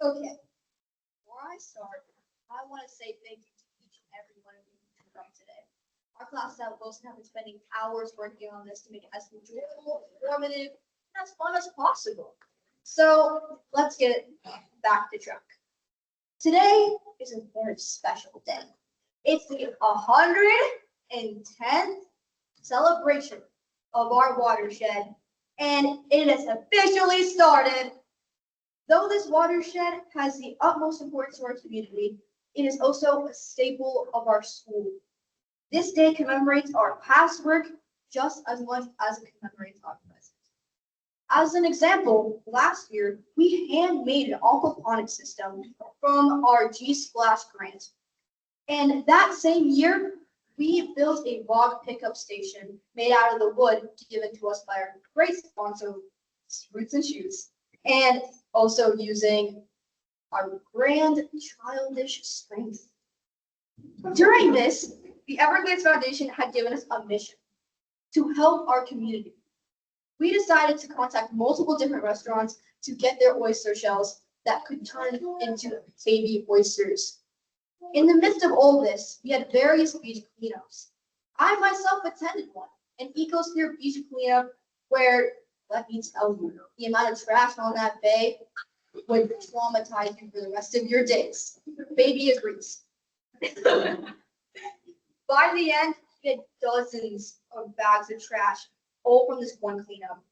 Okay, before I start, I want to say thank you to each and every one of you who come today. Our classes at Wilson have been spending hours working on this to make it as enjoyable, informative, and as fun as possible. So let's get back to track. Today is a very special day. It's the 110th celebration of our watershed, and it has officially started. Though this watershed has the utmost importance to our community, it is also a staple of our school. This day commemorates our past work just as much as it commemorates our present. As an example, last year we handmade an aquaponics system from our G-Splash grant. And that same year, we built a log pickup station made out of the wood given to us by our great sponsor, Roots and Shoots, and also using our grand childish strength. During this, the Everglades Foundation had given us a mission to help our community. We decided to contact multiple different restaurants to get their oyster shells that could turn into baby oysters. In the midst of all this, we had various beach cleanups. I myself attended one, an ecosphere beach cleanup where, let me tell you, the amount of trash on that bay would traumatize you for the rest of your days. Baby agrees. By the end, we had dozens of bags of trash, all from this one cleanup.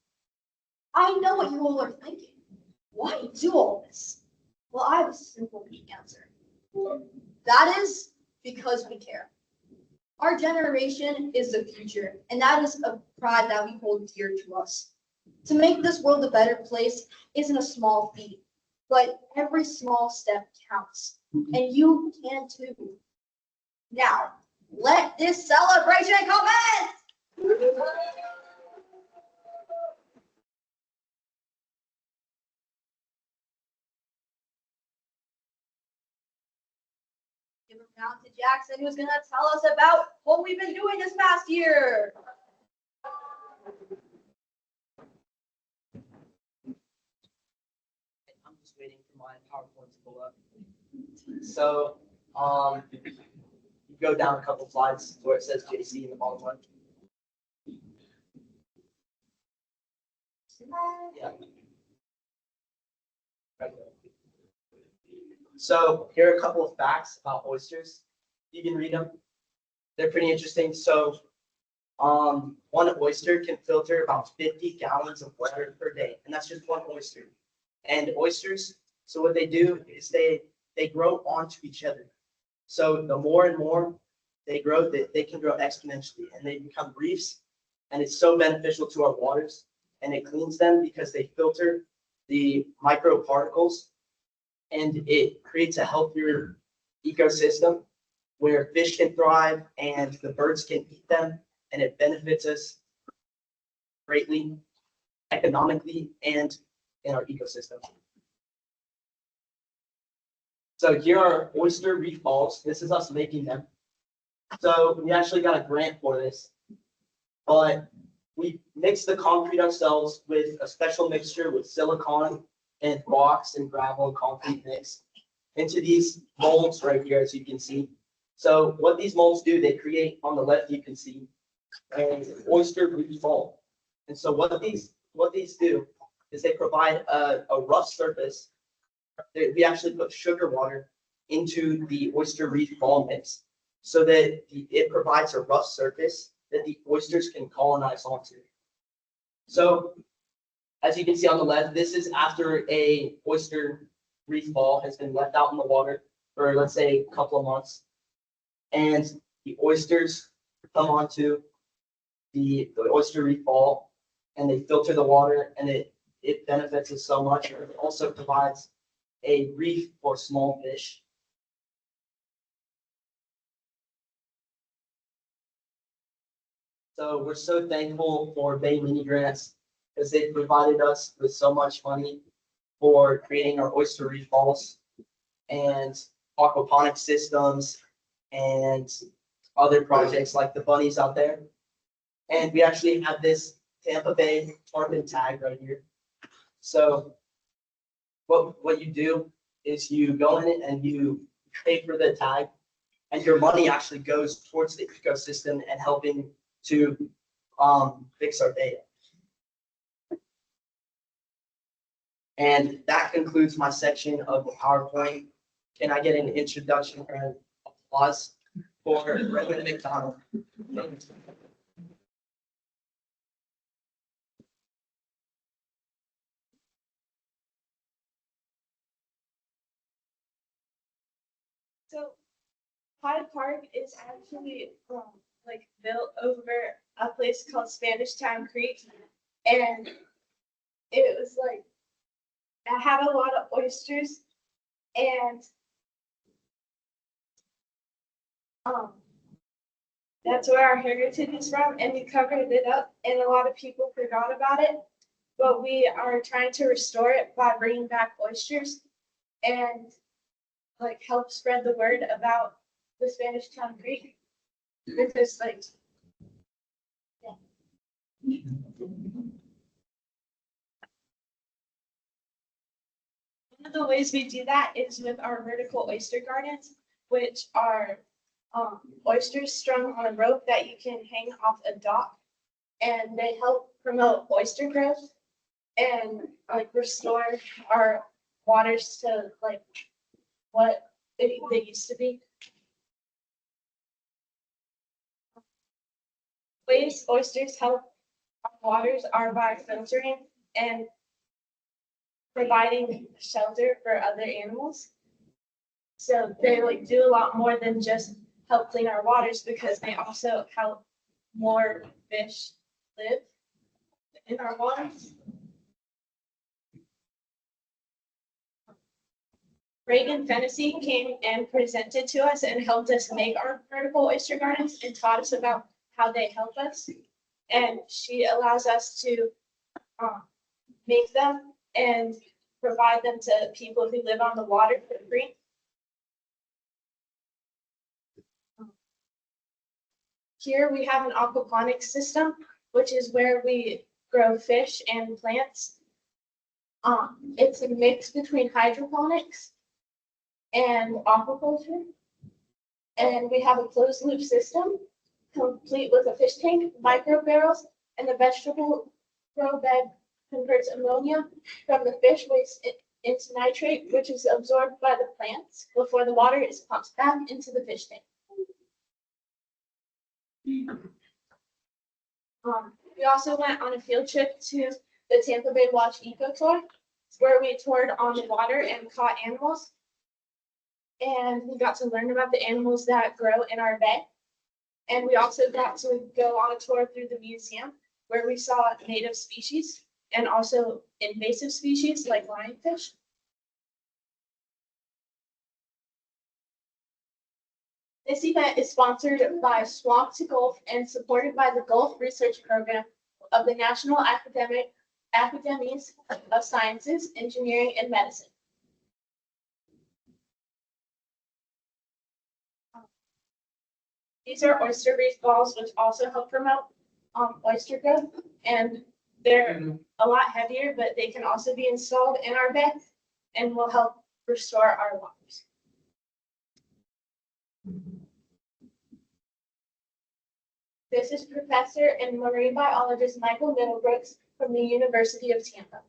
I know what you all are thinking. Why do all this? Well, I have a simple answer. That is because we care. Our generation is the future, and that is a pride that we hold dear to us. To make this world a better place isn't a small feat, but every small step counts, and you can too. Now, let this celebration commence! Give a round to Jackson, who's going to tell us about what we've been doing this past year. I'm just waiting for my PowerPoint to pull up. So, you go down a couple slides where it says JC in the bottom one. Yeah. Right there. So here are a couple of facts about oysters. You can read them. They're pretty interesting. So, one oyster can filter about 50 gallons of water per day, and that's just one oyster. And oysters, so what they do is they grow onto each other. So the more and more they grow, they can grow exponentially, and they become reefs. And it's so beneficial to our waters, and it cleans them because they filter the microparticles, and it creates a healthier ecosystem where fish can thrive and the birds can eat them, and it benefits us greatly economically and in our ecosystem. So here are oyster reef balls. This is us making them. So we actually got a grant for this, but we mixed the concrete ourselves with a special mixture with silicone and rocks and gravel and concrete mix into these molds right here, as you can see. So what these molds do, they create, on the left you can see, an oyster reef ball. And so what these do is they provide a rough surface. We actually put sugar water into the oyster reef ball mix so that it provides a rough surface that the oysters can colonize onto. So as you can see on the left, this is after a oyster reef ball has been left out in the water for, let's say, a couple of months. And the oysters come onto the oyster reef ball, and they filter the water, and it benefits us so much. It also provides a reef for small fish. So we're so thankful for Bay Mini Grants because they provided us with so much money for creating our oyster reef balls and aquaponics systems and other projects like the bunnies out there. And we actually have this Tampa Bay tarpon tag right here. So what you do is you go in and you pay for the tag, and your money actually goes towards the ecosystem and helping to fix our data. And that concludes my section of the PowerPoint. Can I get an introduction or an applause for Reverend McDonald? So Hyde Park is actually like built over a place called Spanish Town Creek, and it was like it had a lot of oysters, and that's where our heritage is from, and we covered it up, and a lot of people forgot about it, but we are trying to restore it by bringing back oysters and like help spread the word about the Spanish Town Creek. Because like, yeah. One of the ways we do that is with our vertical oyster gardens, which are oysters strung on a rope that you can hang off a dock, and they help promote oyster growth and like restore our waters to like what they used to be. Ways oysters help our waters are by filtering and providing shelter for other animals. So they like do a lot more than just help clean our waters, because they also help more fish live in our waters. Reagan Fennessy came and presented to us and helped us make our vertical oyster gardens and taught us about how they help us. And she allows us to make them and provide them to people who live on the water for free. Here we have an aquaponics system, which is where we grow fish and plants. It's a mix between hydroponics and aquaculture. And we have a closed loop system, complete with a fish tank, micro barrels, and the vegetable grow bed converts ammonia from the fish waste into nitrate, which is absorbed by the plants before the water is pumped back into the fish tank. We also went on a field trip to the Tampa Bay Watch Eco Tour, where we toured on the water and caught animals. And we got to learn about the animals that grow in our bay. And we also got to go on a tour through the museum, where we saw native species and also invasive species like lionfish. This event is sponsored by Swamp to Gulf and supported by the Gulf Research Program of the National Academies of Sciences, Engineering, and Medicine. These are oyster reef balls, which also help promote oyster growth, and they're a lot heavier, but they can also be installed in our bay and will help restore our waters. This is Professor and marine biologist Michael Middlebrooks from the University of Tampa.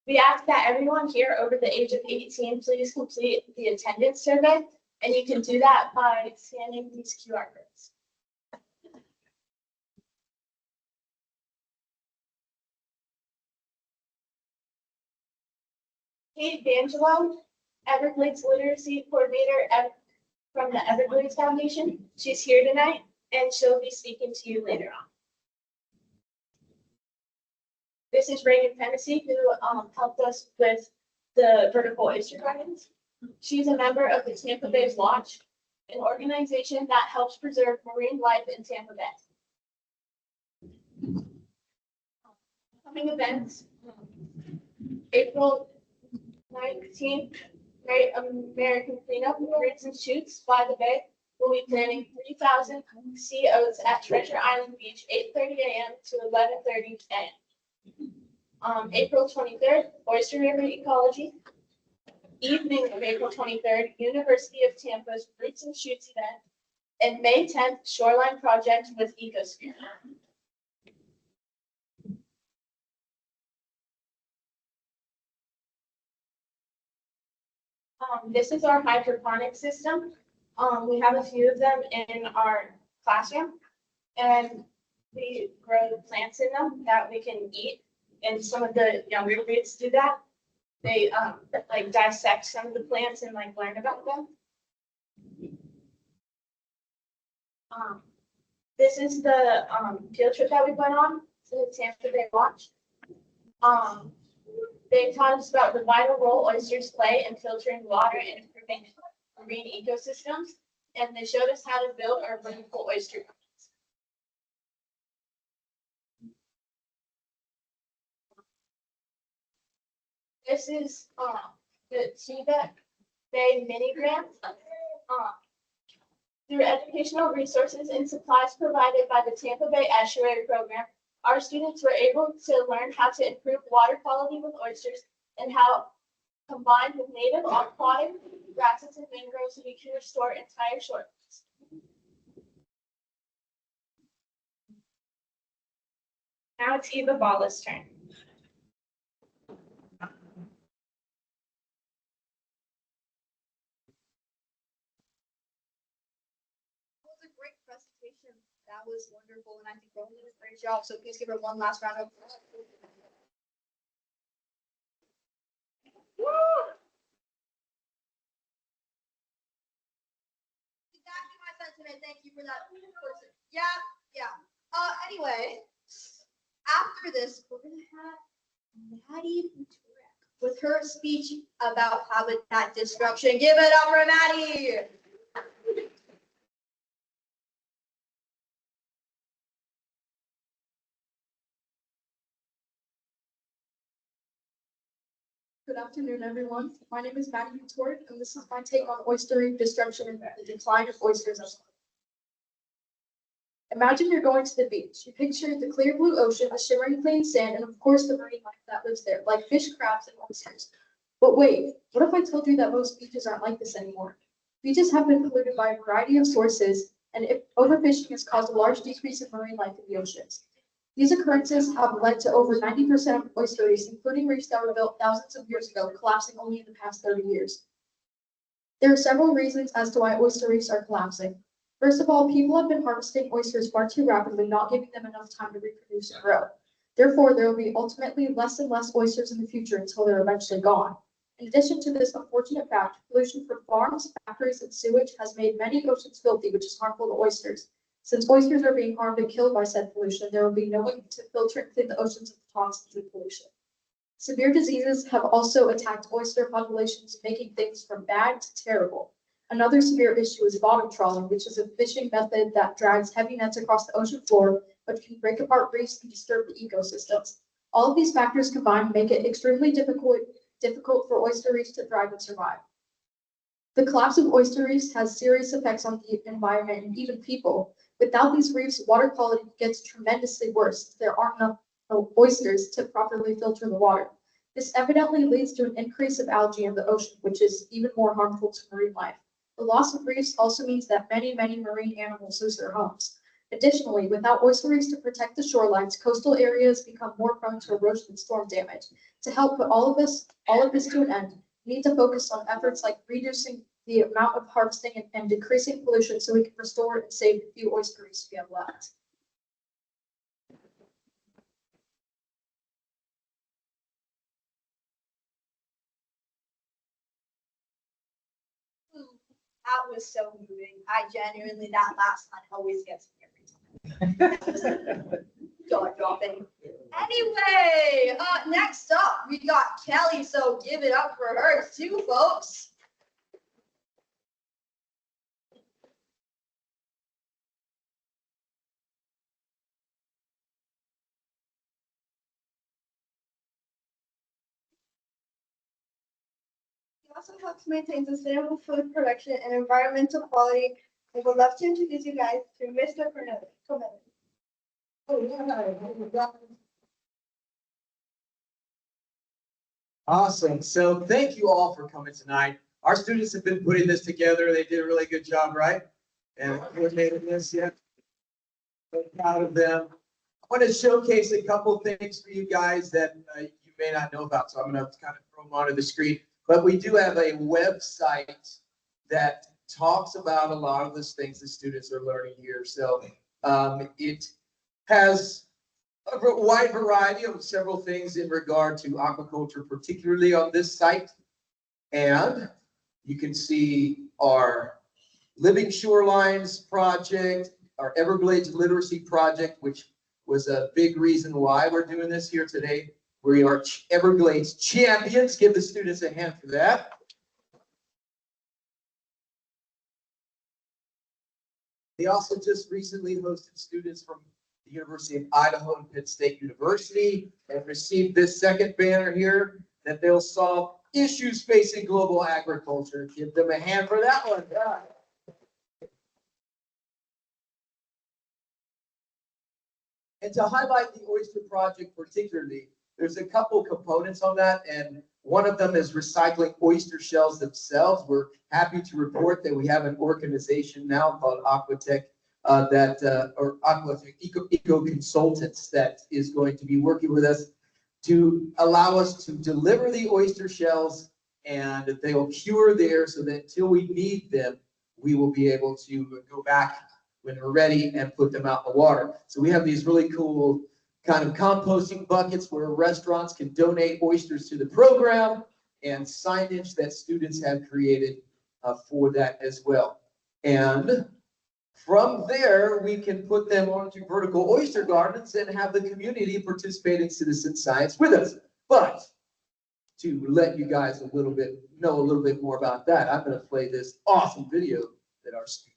We ask that everyone here over the age of 18 please complete the attendance survey, and you can do that by scanning these QR codes. Kate D'Angelo, Everglades Literacy Coordinator from the Everglades Foundation. She's here tonight, and she'll be speaking to you later on. This is Reagan Fennessy, who helped us with the vertical oyster gardens. She's a member of the Tampa Bay Watch, an organization that helps preserve marine life in Tampa Bay. Upcoming events, April 19th, Great American Cleanup, Roots and Shoots by the Bay. We'll be planting 3,000 sea oats at Treasure Island Beach, 8:30 a.m. to 11:30 a.m. April 23rd, Oyster River Ecology. Evening of April 23rd, University of Tampa's Roots and Shoots event. And May 10th, Shoreline Project with Ecosphere. This is our hydroponic system. We have a few of them in our classroom, and we grow plants in them that we can eat. And some of the younger grades do that. They like dissect some of the plants and like learn about them. This is the field trip that we went on to the Tampa Bay Watch. They taught us about the vital role oysters play in filtering water and improving marine ecosystems, and they showed us how to build our vertical oyster gardens. This is the Tampa Bay mini grant. Through educational resources and supplies provided by the Tampa Bay Estuary Program, our students were able to learn how to improve water quality with oysters and how, combined with native aquatic grasses and mangroves, we can restore entire shorelines. Now it's Eva Balla's turn. Was a great presentation. That was wonderful, and I think Roman did a great job. So please give her one last round of applause. Exactly my sentiment. Thank you for that. Yeah, yeah. Anyway, after this, we're gonna have Maddie with her speech about habitat destruction. Give it up for Maddie. Good afternoon, everyone. My name is Maddie Tort, and this is my take on oyster reef destruction and the decline of oysters. Imagine you're going to the beach. You picture the clear blue ocean, the shimmering clean sand, and of course the marine life that lives there, like fish, crabs, and oysters. But wait, what if I told you that most beaches aren't like this anymore? Beaches have been polluted by a variety of sources, and if overfishing has caused a large decrease in marine life in the oceans. These occurrences have led to over 90% of oyster reefs, including reefs that were built thousands of years ago, collapsing only in the past 30 years. There are several reasons as to why oyster reefs are collapsing. First of all, people have been harvesting oysters far too rapidly, not giving them enough time to reproduce and grow. Therefore, there will be ultimately less and less oysters in the future until they're eventually gone. In addition to this unfortunate fact, pollution from farms, factories, and sewage has made many oceans filthy, which is harmful to oysters. Since oysters are being harmed and killed by said pollution, there will be no one to filter and clean the oceans of the toxins and pollution. Severe diseases have also attacked oyster populations, making things from bad to terrible. Another severe issue is bottom trawling, which is a fishing method that drags heavy nets across the ocean floor, but can break apart reefs and disturb the ecosystems. All of these factors combined make it extremely difficult for oyster reefs to thrive and survive. The collapse of oyster reefs has serious effects on the environment and even people. Without these reefs, water quality gets tremendously worse. There aren't enough oysters to properly filter the water. This evidently leads to an increase of algae in the ocean, which is even more harmful to marine life. The loss of reefs also means that many marine animals lose their homes. Additionally, without oyster reefs to protect the shorelines, coastal areas become more prone to erosion and storm damage. To help put all of this to an end, we need to focus on efforts like reducing the amount of harvesting and decreasing pollution so we can restore and save the few oyster reefs we have left. That was so moving. I genuinely, that last line always gets me every time. Jaw dropping. Anyway, next up, we got Kelly, so give it up for her too, folks. We also help to maintain sustainable food production and environmental quality. I would love to introduce you guys to Mr. Cornelius. Oh, yeah. Awesome. So thank you all for coming tonight. Our students have been putting this together. They did a really good job, right? And coordinated this, yeah. So proud of them. I want to showcase a couple things for you guys that you may not know about. So I'm going to kind of throw them onto the screen. But we do have a website that talks about a lot of these things the students are learning here. So it has a wide variety of several things in regard to aquaculture, particularly on this site. And you can see our Living Shorelines project, our Everglades Literacy project, which was a big reason why we're doing this here today. We are Everglades champions. Give the students a hand for that. They also just recently hosted students from the University of Idaho and Penn State University and received this second banner here that they'll solve issues facing global agriculture. Give them a hand for that one. Yeah. And to highlight the oyster project particularly, there's a couple components on that, and one of them is recycling oyster shells themselves. We're happy to report that we have an organization now called Aquatech or Aquatech Eco Consultants that is going to be working with us to allow us to deliver the oyster shells, and they will cure there so that until we need them, we will be able to go back when we're ready and put them out in the water. So we have these really cool kind of composting buckets where restaurants can donate oysters to the program, and signage that students have created for that as well. And from there, we can put them onto vertical oyster gardens and have the community participate in citizen science with us. But to let you guys know a little bit more about that, I'm going to play this awesome video that our students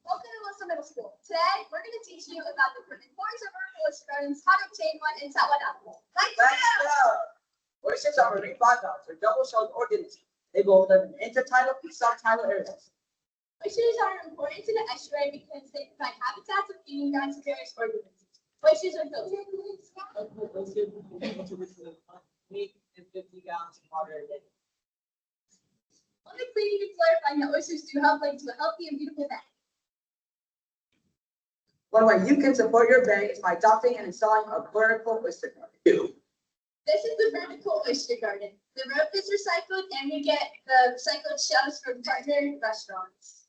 Welcome to Wilson Middle School. Today, we're going to teach you about the importance of vertical oyster gardens, how to obtain one, and tell what up. Let's go! Oysters are marine bivalves or double-shelled organisms. They both live in intertidal and subtidal areas. Oysters are important to the estuary because they provide habitats and feeding grounds for various organisms. Oysters are filtered. Oysters contribute 50 gallons of water a day. On the cleaning and clarifying that oysters do help lead to a healthy and beautiful bag. One way you can support your bag is by adopting and installing a vertical oyster garden. This is the vertical oyster garden. The rope is recycled and we get the recycled shells from partner restaurants.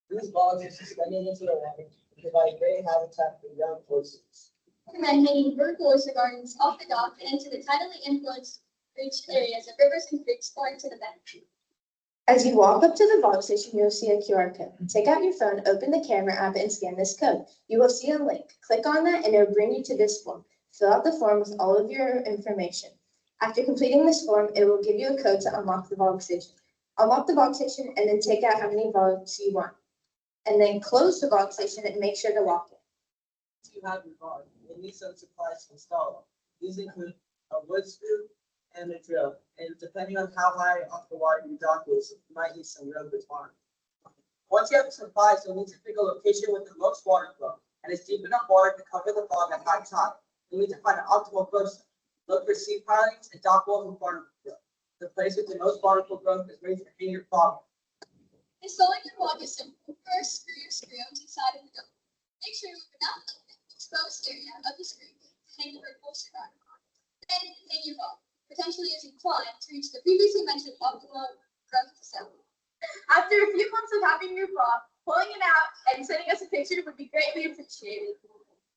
These logs are suspended into the water to provide great habitat for young oysters. Recommend hanging vertical oyster gardens off the dock and into the tidally influenced beach areas of rivers and creeks or into the bank. As you walk up to the vault station, you'll see a QR code. Take out your phone, open the camera app, and scan this code. You will see a link. Click on that, and it will bring you to this form. Fill out the form with all of your information. After completing this form, it will give you a code to unlock the vault station. Unlock the vault station, and then take out how many vaults you want. And then close the vault station and make sure to lock it. Once you have your vault, you'll need some supplies to install it. These include a wood screw and a drill, and depending on how high off the water your dock is, you might need some real good farm. Once you have the supplies, you'll need to pick a location with the most water flow, and it's deep enough water to cover the bog at high tide. You need to find an optimal growth site. Look for seed pilings and dock walls and barnacle growth. The place with the most barnacle growth is ready for hanging your fog. Installing your log is simple. First, screw your screw to the side of the dock. Make sure you have enough of the exposed area of the screw to hang the vertical oyster garden on. Then hang your log, potentially using climb to reach the previously mentioned optimal growth zone. After a few months of having your frog, pulling it out and sending us a picture would be greatly appreciated.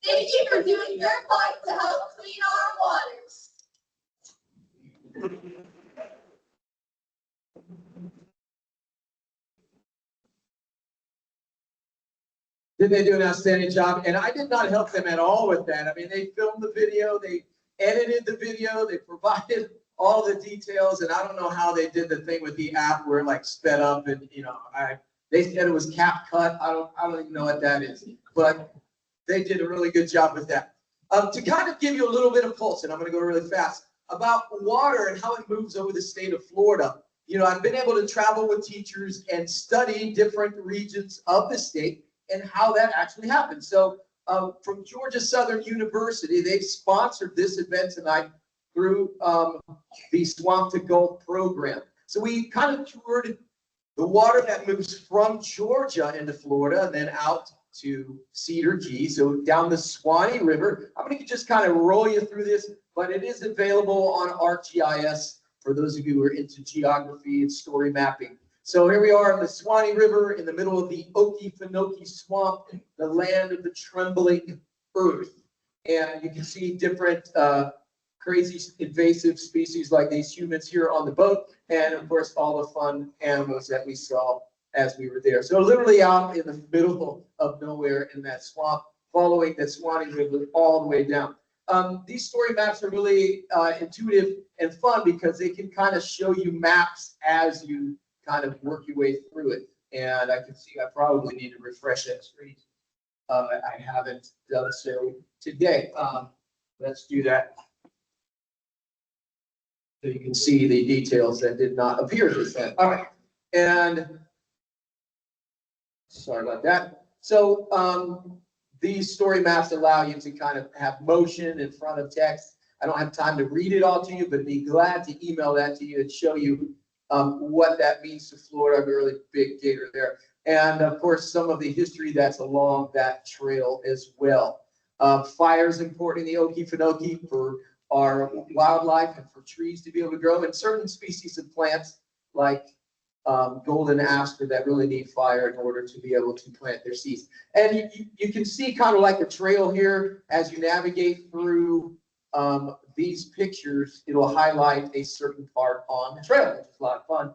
Thank you for doing your part to help clean our waters. Didn't they do an outstanding job? And I did not help them at all with that. I mean, they filmed the video, they edited the video, they provided all the details, and I don't know how they did the thing with the app where it like sped up and they said it was cap cut. I don't even know what that is, but they did a really good job with that. To kind of give you a little bit of pulse, and I'm going to go really fast, about water and how it moves over the state of Florida. I've been able to travel with teachers and study different regions of the state and how that actually happens. So from Georgia Southern University. They've sponsored this event tonight through the Swamp to Gulf program. So we kind of toured the water that moves from Georgia into Florida and then out to Cedar Key, so down the Swanee River. I'm going to just kind of roll you through this, but it is available on ArcGIS for those of you who are into geography and story mapping. So here we are in the Swanee River in the middle of the Okefenokee Swamp, the land of the trembling earth. And you can see different crazy invasive species like these humans here on the boat, and of course all the fun animals that we saw as we were there. So literally out in the middle of nowhere in that swamp, following the Swanee River all the way down. These story maps are really intuitive and fun because they can kind of show you maps as you kind of work your way through it. And I can see I probably need to refresh that screen. I haven't done so today. Let's do that. So you can see the details that did not appear just then. All right. And sorry about that. So these story maps allow you to kind of have motion in front of text. I don't have time to read it all to you, but be glad to email that to you and show you what that means to Florida. I'm a really big gator there. And of course, some of the history that's along that trail as well. Fire is important in the Okefenokee for our wildlife and for trees to be able to grow, and certain species of plants like golden aster that really need fire in order to be able to plant their seeds. And you can see kind of like a trail here as you navigate through these pictures. It'll highlight a certain part on the trail, which is a lot of fun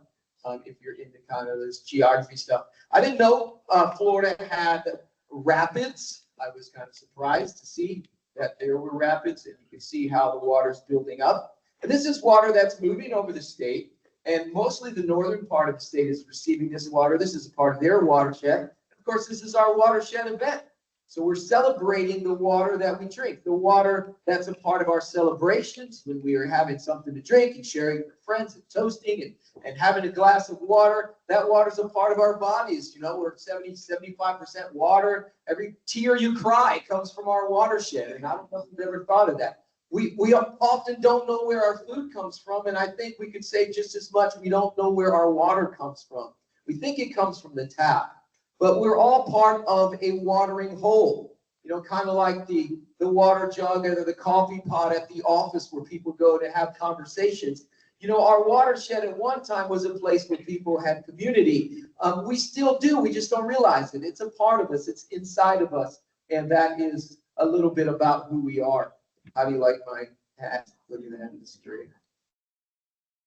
if you're into kind of this geography stuff. I didn't know Florida had rapids. I was kind of surprised to see that there were rapids, and you can see how the water's building up. And this is water that's moving over the state, and mostly the northern part of the state is receiving this water. This is a part of their watershed. Of course, this is our watershed event. So we're celebrating the water that we drink, the water that's a part of our celebrations when we are having something to drink and sharing with friends and toasting and having a glass of water. That water's a part of our bodies. You know, we're 75% water. Every tear you cry comes from our watershed. And I don't know if you've ever thought of that. We often don't know where our food comes from. And I think we could say just as much, we don't know where our water comes from. We think it comes from the tap. But we're all part of a watering hole, you know, kind of like the water jug or the coffee pot at the office where people go to have conversations. You know, our watershed at one time was a place where people had community. We still do. We just don't realize it. It's a part of us. It's inside of us. And that is a little bit about who we are. How do you like my hat? Look at that. It's great.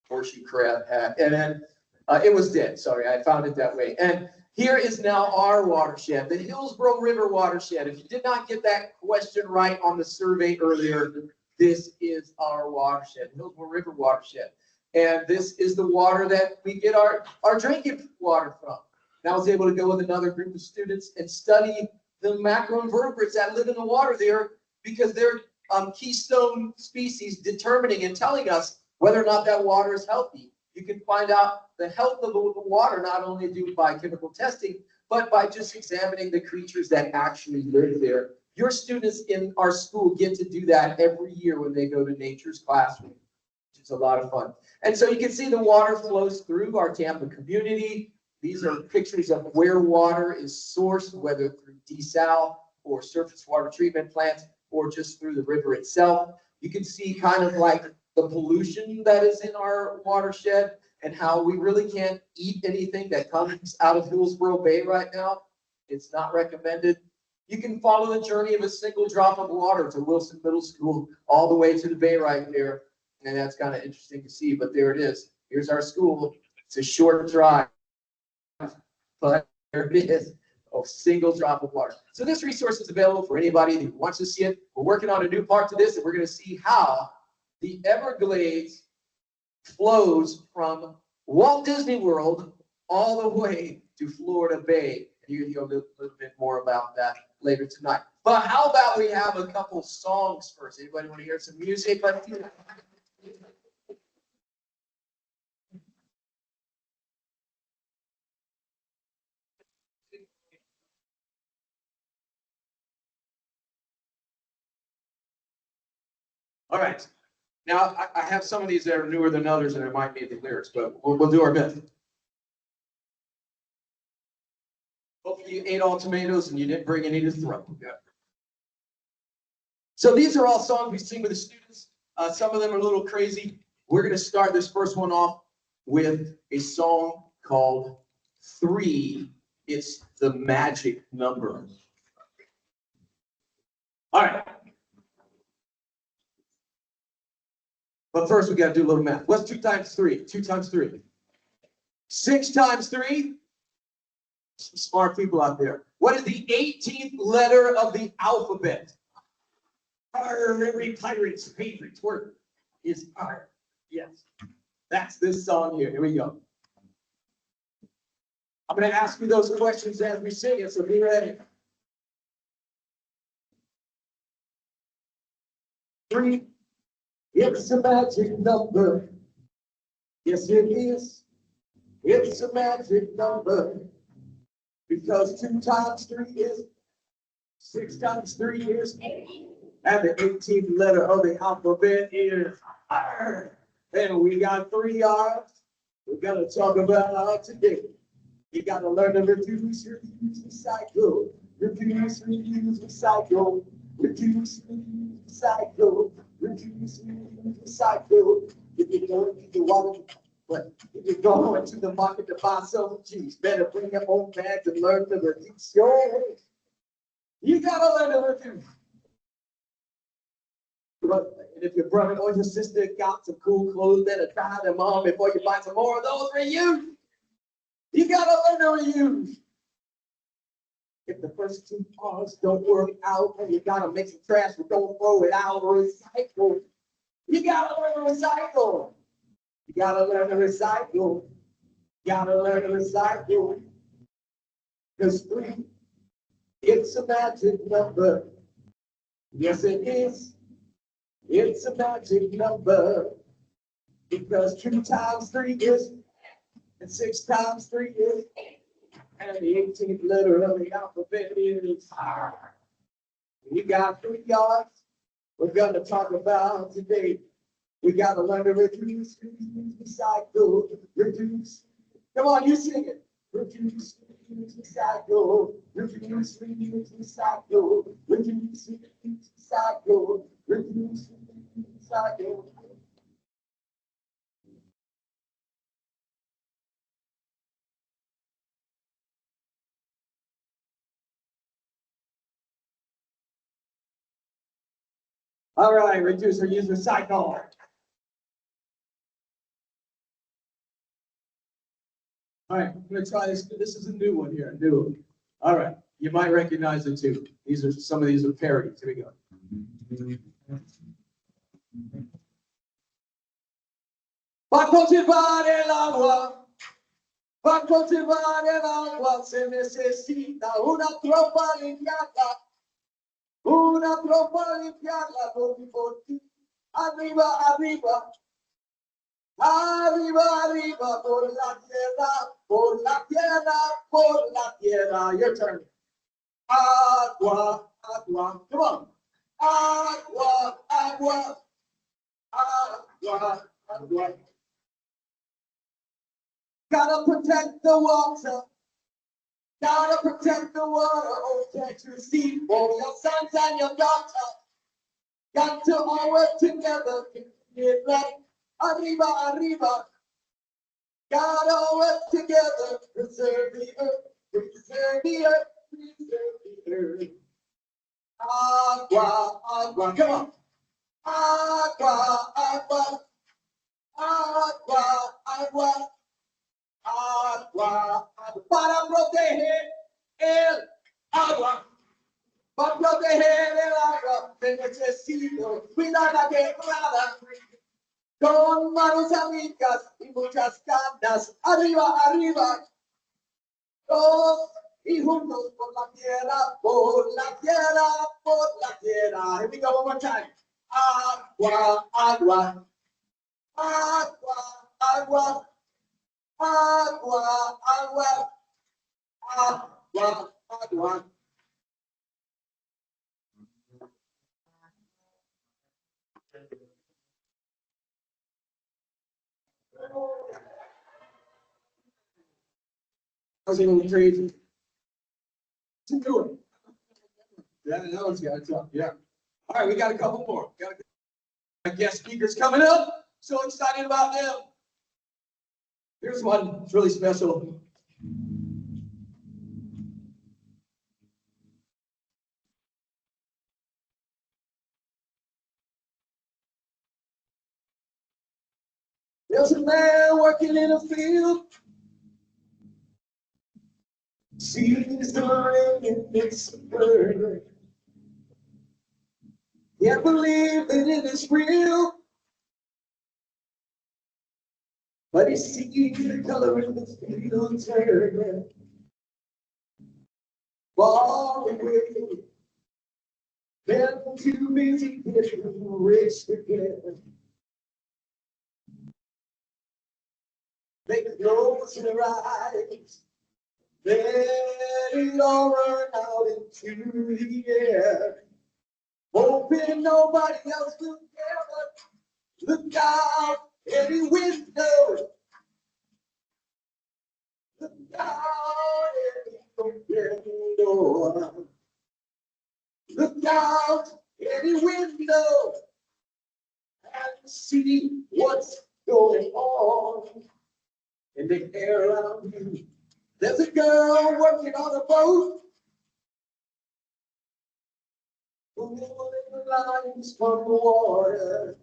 Horseshoe crab hat. And then it was dead. Sorry, I found it that way. And here is now our watershed, the Hillsborough River watershed. If you did not get that question right on the survey earlier, this is our watershed, Hillsborough River watershed. And this is the water that we get our drinking water from. And I was able to go with another group of students and study the macroinvertebrates that live in the water there because they're keystone species determining and telling us whether or not that water is healthy. You can find out the health of the water not only due by chemical testing, but by just examining the creatures that actually live there. Your students in our school get to do that every year when they go to nature's classroom, which is a lot of fun. And so you can see the water flows through our Tampa community. These are pictures of where water is sourced, whether through desal or surface water treatment plants or just through the river itself. You can see kind of like the pollution that is in our watershed and how we really can't eat anything that comes out of Hillsborough Bay right now. It's not recommended. You can follow the journey of a single drop of water to Wilson Middle School all the way to the bay right there. And that's kind of interesting to see, but there it is. Here's our school. It's a short drive, but there it is. A single drop of water. So this resource is available for anybody who wants to see it. We're working on a new part to this, and we're going to see how the Everglades flows from Walt Disney World all the way to Florida Bay. You're going to hear a little bit more about that later tonight. But how about we have a couple songs first? Anybody want to hear some music? Let's do that. All right. Now, I have some of these that are newer than others and it might be the lyrics, but we'll do our best. Hopefully you ate all tomatoes and you didn't bring any to throw. Yeah. So these are all songs we sing with the students. Some of them are a little crazy. We're going to start this first one off with a song called 3. It's the magic number. All right. But first we got to do a little math. What's 2 times 3? 2 times 3. 6 times 3. Some smart people out there. What is the 18th letter of the alphabet? R, every pirate's favorite word is R. Yes. That's this song here. Here we go. I'm going to ask you those questions as we sing it, so be ready. 3. It's a magic number. Yes, it is. It's a magic number. Because 2 times 3 is 6 times 3 is 8. And the 18th letter of the alphabet is R. And we got 3 R's we're going to talk about today. You got to learn to reduce, recycle. Reduce, recycle. Reduce, recycle. Reduce, recycle. If you don't need the water, but if you're going to the market to buy some cheese, better bring your own bags and learn to reduce your waste. You gotta learn to reduce. But if your brother or your sister got some cool clothes, better try them on before you buy some more of those reuse. You gotta learn to reuse. If the first 2 parts don't work out, and you gotta make some trash, but don't throw it out or recycle. You gotta learn to recycle. You gotta learn to recycle. You gotta learn to recycle. Because 3, it's a magic number. Yes, it is. It's a magic number. Because 2 times 3 is, and 6 times 3 is, and the 18th letter of the alphabet is R. We got 3 yards we're gonna talk about today. We gotta learn to reduce, recycle, reduce. Come on, you sing it. Reduce, recycle, reduce, recycle, reduce, recycle, reduce, recycle. All right, reduce, reuse, recycle. All right, I'm gonna try this. This is a new one here, new one. All right, you might recognize it too. Some of these are parodies. Here we go. Pa cultivar el agua, pa cultivar el agua se necesita una tropa limpiarla, por ti. Arriba, arriba. Arriba, arriba, por la tierra, por la tierra, por la tierra. Your turn. Agua, agua. Come on. Agua, agua. Agua, agua. Gotta protect the water. Gotta protect the water. Oh, can't you see? For your sons and your daughters. Got to all work together. Get right. Arriba, arriba. Gotta work together. Preserve the earth. Preserve the earth. Preserve the earth. Agua, agua. Come on. Agua, agua. Agua, agua. Agua, agua. Para proteger el agua. Para proteger el agua. Te necesito. Cuida la quebrada. Con manos amigas y muchas ganas, arriba, arriba, todos y juntos por la tierra, por la tierra, por la tierra. Here we go one more time. Agua, agua, agua, agua, agua, agua, agua, agua. was a little crazy. To do it. Yeah, that one's got it tough, yeah. All right, we got a couple more. Got guest speakers coming up. So excited about them. Here's one, it's really special. There's a man working in a field. Sees the rain and it's a bird. Can't believe that it is real. But he sees the color in the field turn. Far away. Then too busy getting rich again. They close their eyes. Let it all run out into the air. Hoping nobody else will care, but look out any window. Look out any window. Look out any window and see what's going on in the air around you. There's a girl working on a boat, pulling lines from the water.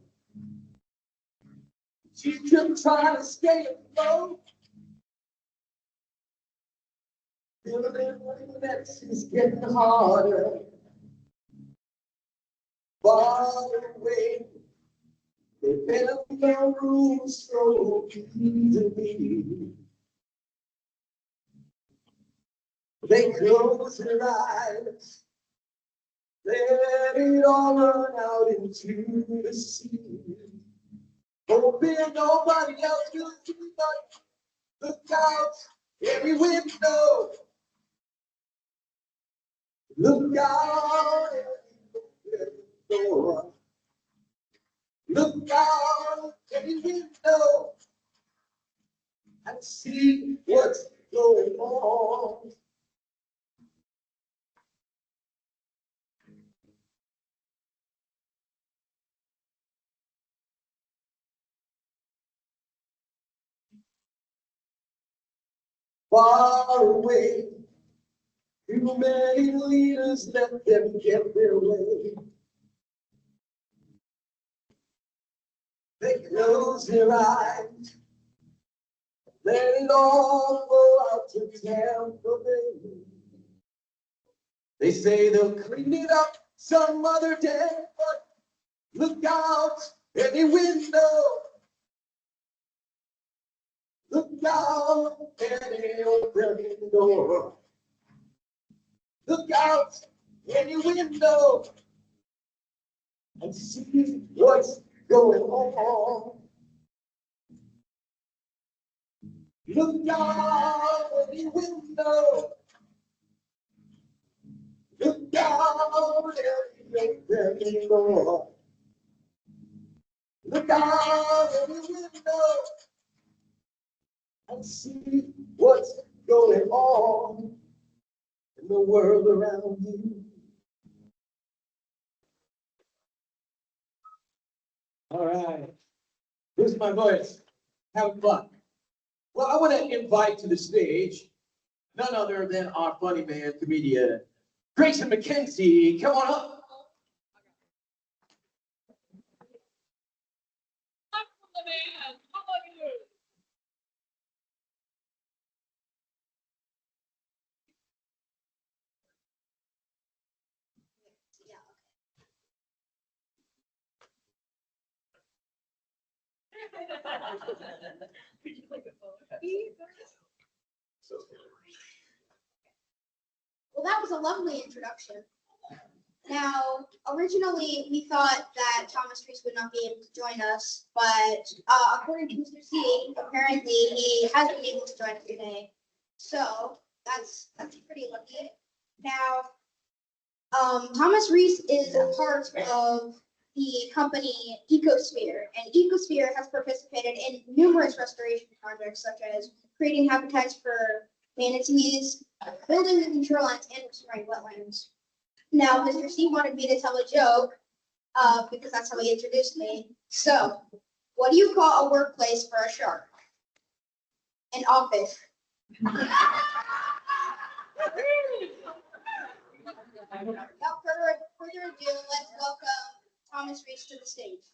She's just trying to stay afloat. Feeling that she's getting harder. Far away, they bend the rules so easily. They close their eyes, let it all run out into the sea. Hoping nobody else will see, but look out every window. Look out every door. Look out every window and see what's going on. Far away, too many leaders let them get their way. They close their eyes, let it all go out to Tampa Bay. They say they'll clean it up some other day, but look out any window. Look out any open door. Look out any window and see what's going on. Look out any window. Look out any door. Look out any window and see what's going on in the world around you. All right, here's my voice. Have fun. Well, I want to invite to the stage none other than our funny man, comedian, Grayson McKenzie. Come on up. Well, that was a lovely introduction. Now, originally, we thought that Thomas Reese would not be able to join us, but according to Mr. C, apparently he has been able to join us today. So that's pretty lucky. Now, Thomas Reese is a part of the company Ecosphere, and Ecosphere has participated in numerous restoration projects, such as creating habitats for manatees, buildings and shorelines, and restoring wetlands. Now, Mr. C wanted me to tell a joke, because that's how he introduced me. So, what do you call a workplace for a shark? An office. Without further ado, let's welcome Thomas Reese to the stage.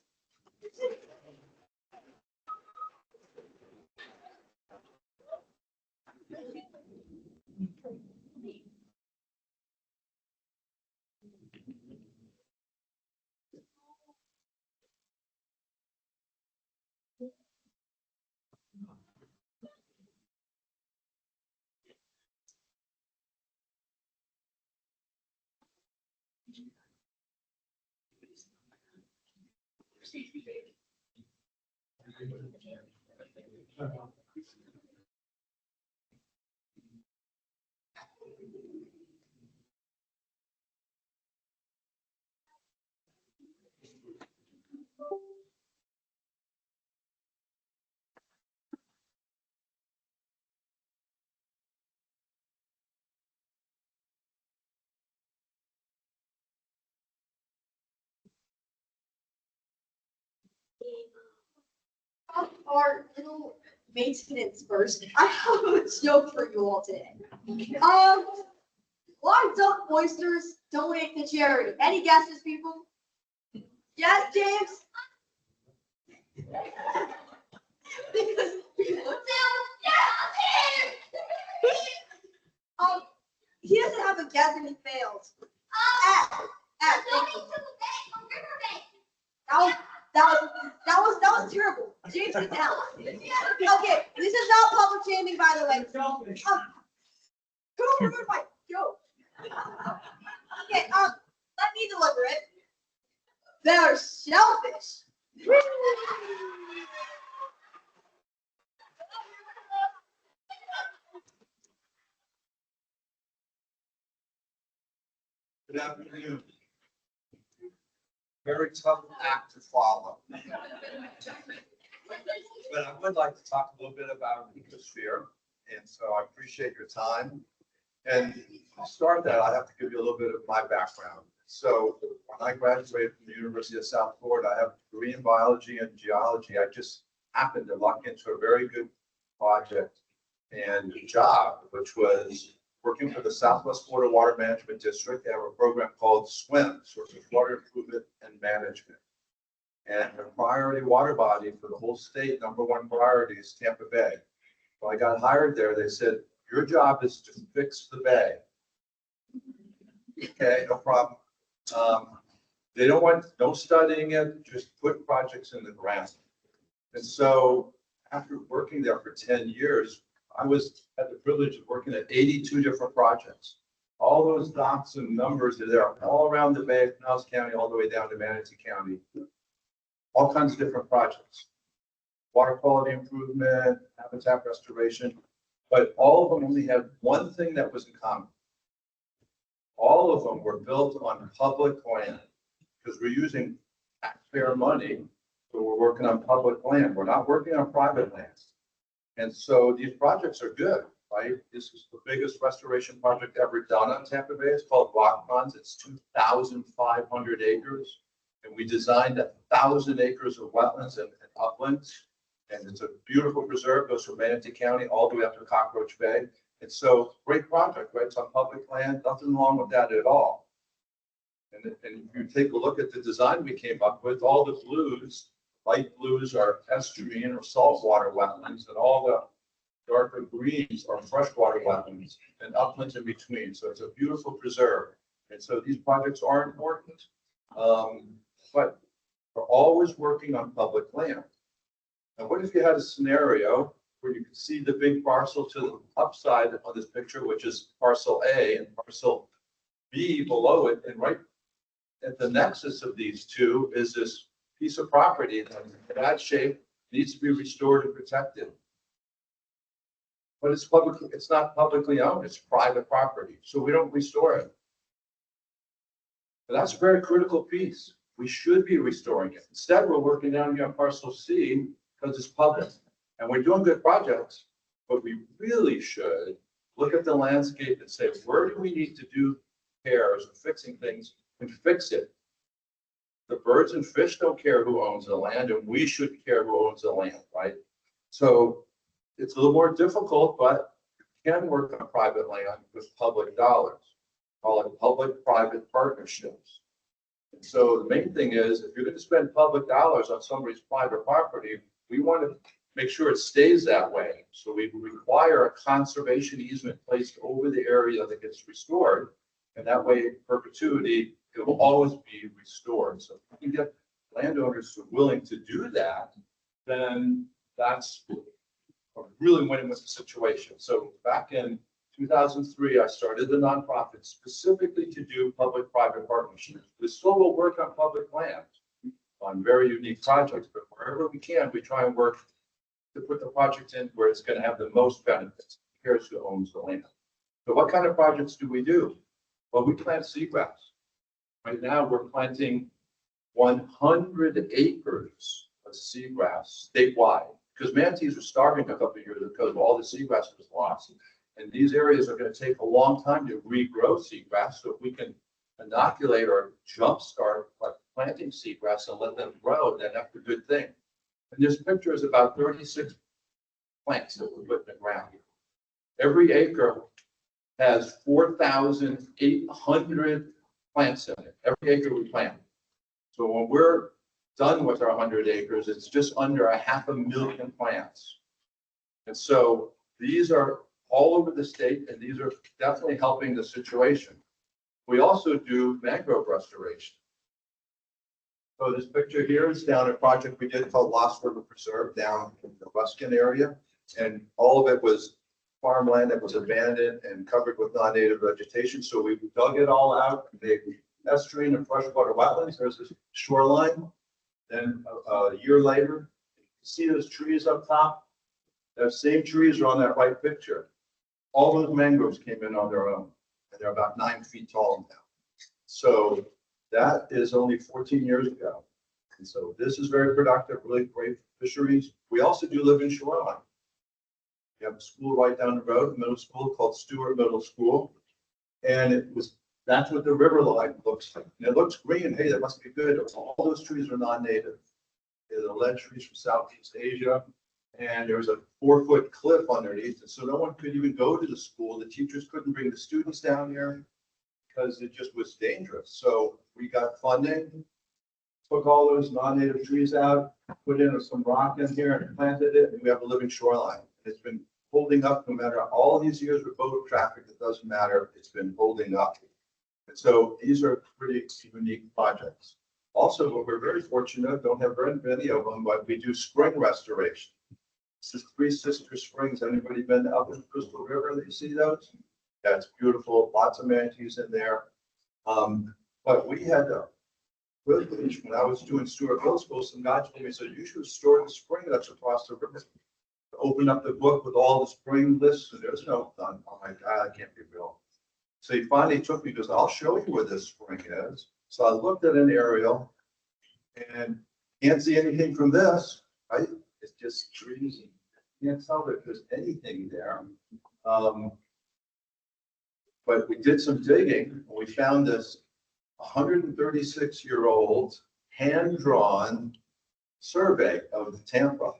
Our little maintenance first. I have a joke for you all today. Why don't oysters donate to charity? Any guesses, people? Yes, James? Because he doesn't have a guess and he fails. That was terrible. James, sit down. Okay, this is not public shaming, by the way. Come over to my joke. Okay, let me deliver it. They're shellfish. Good afternoon. Very tough act to follow. But I would like to talk a little bit about ecosphere, and so I appreciate your time. And to start that, I have to give you a little bit of my background. So when I graduated from the University of South Florida, I have a degree in biology and geology. I just happened to luck into a very good project and job, which was working for the Southwest Florida Water Management District. They have a program called SWIM, Source of Water Improvement and Management. And the priority water body for the whole state, #1 priority is Tampa Bay. When I got hired there, they said, your job is to fix the bay. Okay, no problem. They don't want no studying it, just put projects in the ground. And so after working there for 10 years, I had the privilege of working at 82 different projects. All those dots and numbers are there all around the Bay of Pinellas County, all the way down to Manatee County. All kinds of different projects. Water quality improvement, habitat restoration, but all of them only had one thing that was in common. All of them were built on public land because we're using taxpayer money, so we're working on public land. We're not working on private lands. And so these projects are good, right? This is the biggest restoration project ever done on Tampa Bay. It's called Rock Ponds. It's 2,500 acres. And we designed 1,000 acres of wetlands and uplands. And it's a beautiful preserve, goes from Manatee County all the way up to Cockroach Bay. And so great project, right? It's on public land, nothing wrong with that at all. And if you take a look at the design we came up with, all the blues, light blues are estuarine or saltwater wetlands, and all the darker greens are freshwater wetlands and uplands in between. So it's a beautiful preserve. And so these projects are important, but we're always working on public land. Now, what if you had a scenario where you could see the big parcel to the upside on this picture, which is parcel A, and parcel B below it, and right at the nexus of these two is this piece of property that's in bad shape, needs to be restored and protected. But it's not publicly owned, it's private property, so we don't restore it. But that's a very critical piece. We should be restoring it. Instead, we're working down here on parcel C because it's public. And we're doing good projects, but we really should look at the landscape and say, where do we need to do repairs and fixing things and fix it? The birds and fish don't care who owns the land, and we should care who owns the land, right? So it's a little more difficult, but you can work on private land with public dollars. Call it public-private partnerships. And so the main thing is, if you're going to spend public dollars on somebody's private property, we want to make sure it stays that way. So we require a conservation easement placed over the area that gets restored. And that way, in perpetuity, it will always be restored. So if we can get landowners who are willing to do that, then that's a really win-win situation. So back in 2003, I started the nonprofit specifically to do public-private partnerships. We still will work on public land on very unique projects, but wherever we can, we try and work to put the project in where it's going to have the most benefits. Here's who owns the land. So what kind of projects do we do? Well, we plant seagrass. Right now, we're planting 100 acres of seagrass statewide because manatees were starving a couple of years ago because all the seagrass was lost. And these areas are going to take a long time to regrow seagrass. So if we can inoculate or jumpstart by planting seagrass and let them grow, then that's a good thing. And this picture is about 36 plants that we put in the ground. Every acre has 4,800 plants in it. Every acre we plant. So when we're done with our 100 acres, it's just under 500,000 plants. And so these are all over the state, and these are definitely helping the situation. We also do mangrove restoration. So this picture here is down a project we did called Lost River Preserve down in the Ruskin area. And all of it was farmland that was abandoned and covered with non-native vegetation. So we dug it all out, made estuarine and freshwater wetlands. There's this shoreline. Then a year later, you see those trees up top? Those same trees are on that right picture. All those mangroves came in on their own, and they're about 9 feet tall now. So that is only 14 years ago. And so this is very productive, really great fisheries. We also do live in shoreline. We have a school right down the road, a middle school called Stewart Middle School. And that's what the river line looks like. And it looks green. Hey, that must be good. All those trees are non-native. They're the lead trees from Southeast Asia. And there was a 4-foot cliff underneath. And so no one could even go to the school. The teachers couldn't bring the students down here because it just was dangerous. So we got funding, took all those non-native trees out, put in some rock in here and planted it. And we have a living shoreline. It's been holding up no matter all these years with boat traffic. It doesn't matter. It's been holding up. And so these are pretty unique projects. Also, what we're very fortunate, don't have very many of them, but we do spring restoration. This is Three Sister Springs. Anybody been up in Crystal River? They see those? Yeah, it's beautiful. Lots of manatees in there. But we had a privilege when I was doing Stewart Middle School. Some guy told me, so you should restore the spring that's across the river. Open up the book with all the spring lists, and there's no done. Oh my God, that can't be real. So he finally took me, because I'll show you where this spring is. So I looked at an aerial and can't see anything from this, right? It's just trees. You can't tell that there's anything there. But we did some digging and we found this 136-year-old hand-drawn survey of Tampa.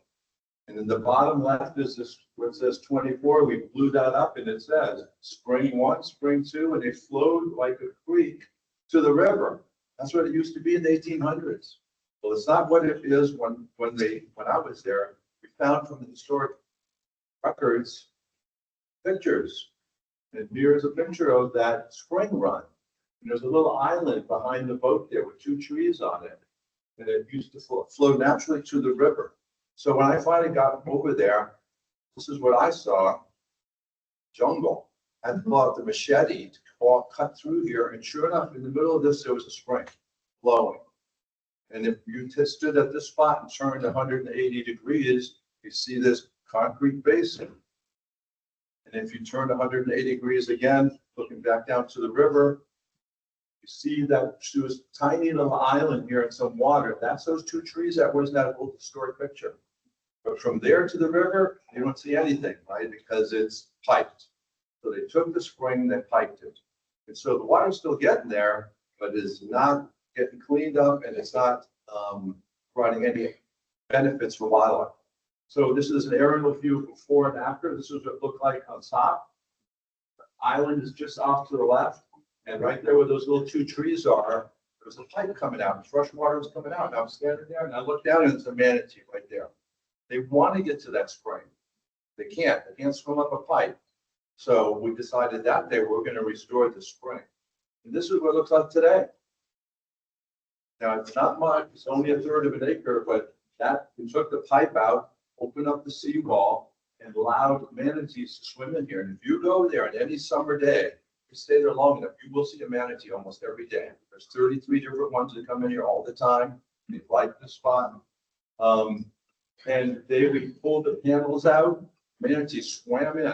And in the bottom left is this, where it says 24, we blew that up and it says spring 1, spring 2, and they flowed like a creek to the river. That's what it used to be in the 1800s. Well, it's not what it is when I was there. We found from the historic records pictures. And here's a picture of that spring run. And there's a little island behind the boat there with 2 trees on it. And it used to flow naturally to the river. So when I finally got over there, this is what I saw: jungle. I had to pull out the machete to cut through here, and sure enough, in the middle of this, there was a spring flowing. And if you stood at this spot and turned 180 degrees, you see this concrete basin. And if you turn 180 degrees again, looking back down to the river, you see that there was a tiny little island here and some water. That's those 2 trees that was in that old historic picture. But from there to the river, you don't see anything, right? Because it's piped. So they took the spring, they piped it. And so the water's still getting there, but it's not getting cleaned up and it's not providing any benefits for wildlife. So this is an aerial view before and after. This is what it looked like on top. The island is just off to the left. And right there where those little two trees are, there's a pipe coming out. Fresh water is coming out. And I'm standing there and I look down and it's a manatee right there. They want to get to that spring. They can't. They can't swim up a pipe. So we decided that day we're going to restore the spring. And this is what it looks like today. Now, it's not much. It's only a third of an acre, but that, we took the pipe out, opened up the seawall, and allowed manatees to swim in here. And if you go there on any summer day, you stay there long enough, you will see a manatee almost every day. There's 33 different ones that come in here all the time. They like the spot. And we pulled the panels out, manatees swam in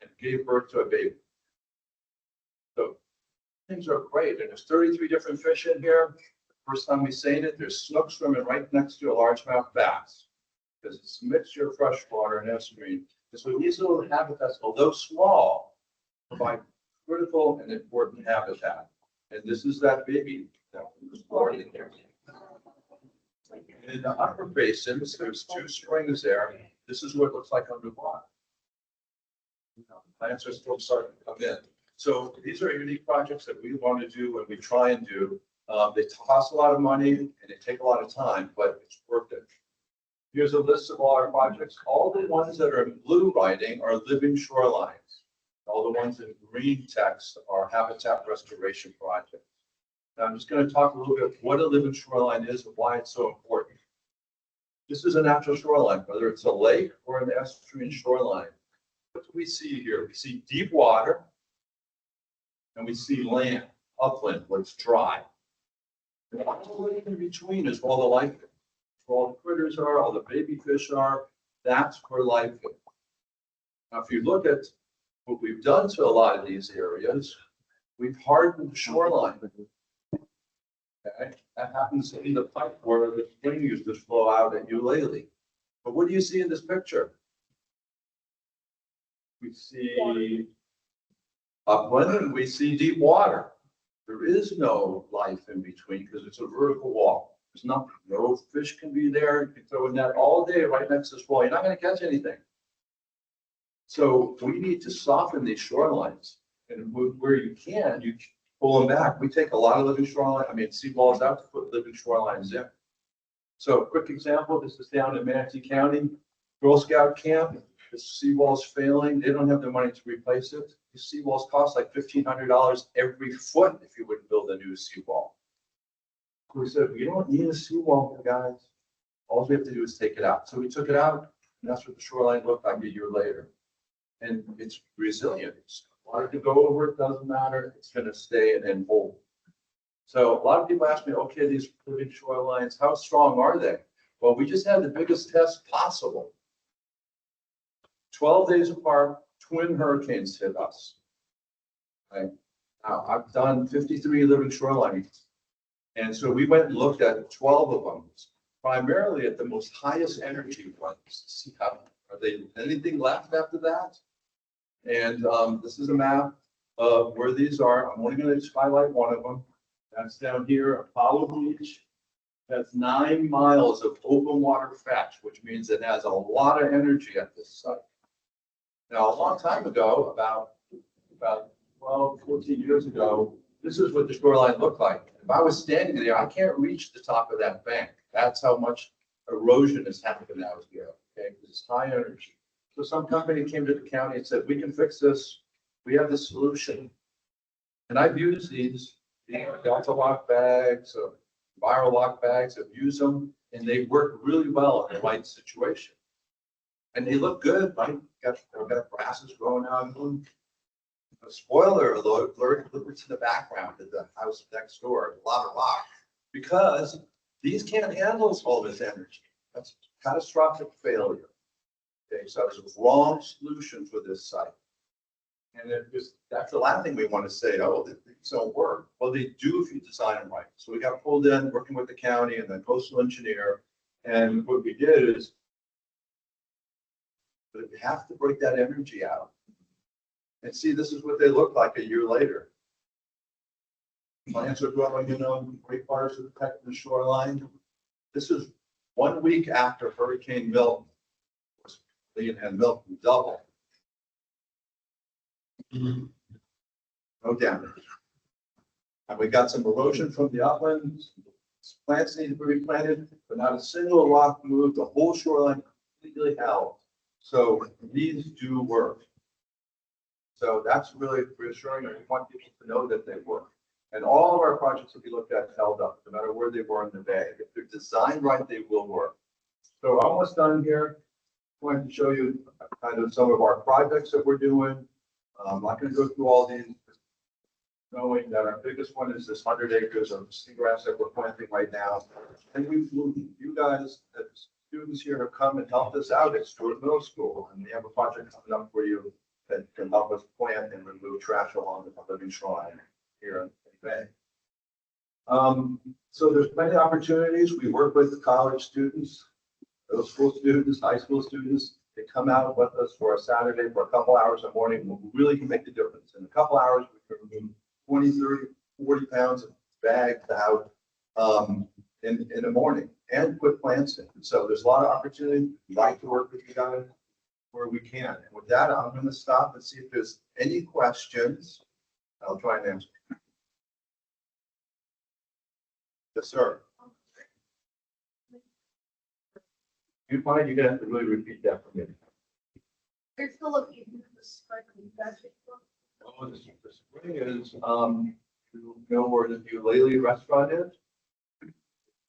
and gave birth to a baby. So things are great. And there's 33 different fish in here. First time we seen it, there's snook swimming right next to a largemouth bass. Because it's a mixture of freshwater and estuarine. And so these little habitats, although small, provide critical and important habitat. And this is that baby that was born in there. In the upper basins, there's two springs there. This is what it looks like underwater. Plants are still starting to come in. So these are unique projects that we want to do and we try and do. They cost a lot of money and they take a lot of time, but it's worth it. Here's a list of all our projects. All the ones that are in blue writing are living shorelines. All the ones in green text are habitat restoration projects. Now I'm just going to talk a little bit what a living shoreline is and why it's so important. This is a natural shoreline, whether it's a lake or an estuarine shoreline. What do we see here? We see deep water and we see land, upland, where it's dry. And all the way in between is all the life. Where all the critters are, all the baby fish are, that's where life is. Now, if you look at what we've done to a lot of these areas, we've hardened the shoreline. Okay? That happens in the pipe where the spring used to flow out at Eulalie. But what do you see in this picture? We see upland and we see deep water. There is no life in between because it's a vertical wall. There's nothing. No fish can be there. You can throw a net all day right next to this wall. You're not going to catch anything. So we need to soften these shorelines. And where you can, you pull them back. We take a lot of living shoreline, seawalls out to put living shorelines in. So quick example, this is down in Manatee County, Girl Scout camp. The seawall's failing. They don't have the money to replace it. The seawalls cost like $1,500 every foot if you would build a new seawall. We said, we don't need a seawall, guys. All we have to do is take it out. So we took it out, and that's what the shoreline looked like a year later. And it's resilient. It's water to go over, it doesn't matter. It's going to stay and hold. So a lot of people ask me, okay, these living shorelines, how strong are they? Well, we just had the biggest test possible. 12 days apart, twin hurricanes hit us. Right? Now, I've done 53 living shorelines. And so we went and looked at 12 of them, primarily at the most highest energy ones. See how, are they anything left after that? And this is a map of where these are. I'm only going to highlight one of them. That's down here, Apollo Beach. That's 9 miles of open water fetch, which means it has a lot of energy at this site. Now, a long time ago, about 12, 14 years ago, this is what the shoreline looked like. If I was standing there, I can't reach the top of that bank. That's how much erosion has happened out here, okay? Because it's high energy. So some company came to the county and said, we can fix this. We have the solution. And I've used these Delta lock bags, viral lock bags. I've used them, and they work really well in the right situation. And they look good, right? They've got grasses growing out of them. A spoiler alert, look to the background of the house next door, a lot of rock, because these can't handle all this energy. That's catastrophic failure. Okay, so it's a wrong solution for this site. And that's the last thing we want to say, oh, these don't work. Well, they do if you design them right. So we got pulled in working with the county and the coastal engineer. And what we did is, but if you have to break that energy out, And see, this is what they look like a year later. Plants are growing, you know, great fires are protecting the shoreline. This is 1 week after Hurricane Milton. And Milton double. No damage. And we got some erosion from the uplands. Plants need to be replanted, but not a single rock moved, the whole shoreline completely held. So these do work. So that's really reassuring, and we want people to know that they work. And all of our projects that we looked at held up, no matter where they were in the bay. If they're designed right, they will work. So we're almost done here. I wanted to show you kind of some of our projects that we're doing. I'm not going to go through all these, knowing that our biggest one is this 100 acres of seagrass that we're planting right now. And you guys, as students here, have come and helped us out at Stewart Middle School, and we have a project coming up for you that can help us plant and remove trash along the living shoreline here in the bay. So there's plenty of opportunities. We work with college students, middle school students, high school students. They come out with us for a Saturday for a couple hours in the morning. We really can make the difference. In a couple hours, we can remove 20, 30, 40 pounds of bags out in the morning and put plants in. So there's a lot of opportunity. We like to work with you guys where we can. And with that, I'm going to stop and see if there's any questions. I'll try and answer. Yes, sir. You find you're going to have to really repeat that for me. You're still looking at the sparkling project. Oh, the spring is, you know where the Eulalie restaurant is?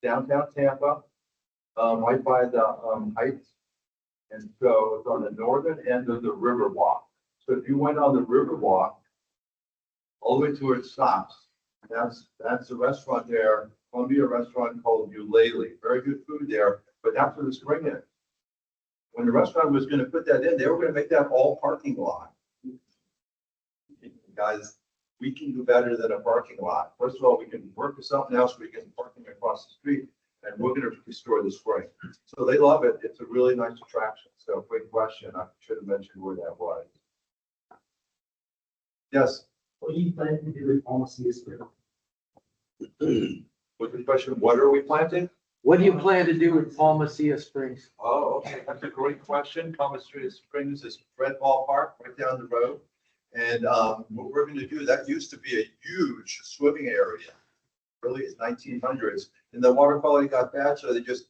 Downtown Tampa, right by the Heights. And so it's on the northern end of the Riverwalk. So if you went on the Riverwalk, all the way to where it stops, that's a restaurant there, Columbia restaurant called Eulalie. Very good food there, but that's where the spring is. When the restaurant was going to put that in, they were going to make that all parking lot. Guys, we can do better than a parking lot. First of all, we can work with something else. We can parking across the street, and we're going to restore the spring. So they love it. It's a really nice attraction. So great question. I should have mentioned where that was. Yes. What do you plan to do with Palmacia Springs? What's the question? What are we planting? What do you plan to do with Palmacia Springs? Oh, okay. That's a great question. Palmacia Springs is Fred Ball Park right down the road. And what we're going to do, that used to be a huge swimming area, really it's 1900s. And the water quality got bad, so they just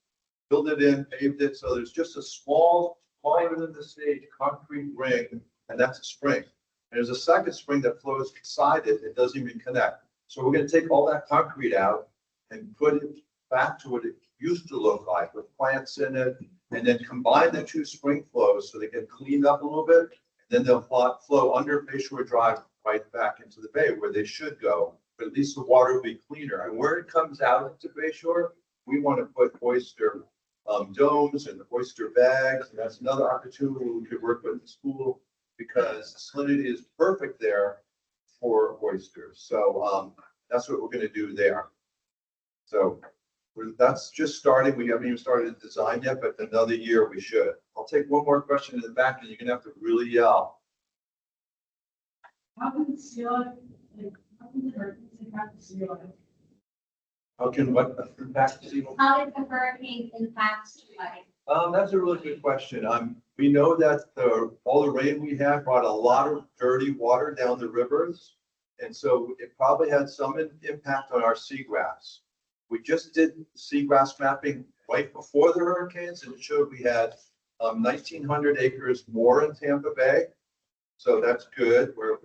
filled it in, paved it. So there's just a small, smaller than the stage, concrete ring, and that's a spring. And there's a second spring that flows beside it. It doesn't even connect. So we're going to take all that concrete out and put it back to what it used to look like with plants in it, and then combine the two spring flows so they get cleaned up a little bit. Then they'll flow under Bayshore Drive right back into the bay where they should go, but at least the water will be cleaner. And where it comes out into Bayshore, we want to put oyster domes and oyster bags. And that's another opportunity where we could work with the school because salinity is perfect there for oysters. So that's what we're going to do there. So that's just starting. We haven't even started the design yet, but another year we should. I'll take one more question in the back and you're gonna have to really yell. How can the ceiling, like, how can the hurricanes impact the ceiling? How can what impact the How did the hurricane impact life? That's a really good question. We know that all the rain we had brought a lot of dirty water down the rivers. And so it probably had some impact on our seagrass. We just did seagrass mapping right before the hurricanes, and it showed we had 1,900 acres more in Tampa Bay. So that's good. We're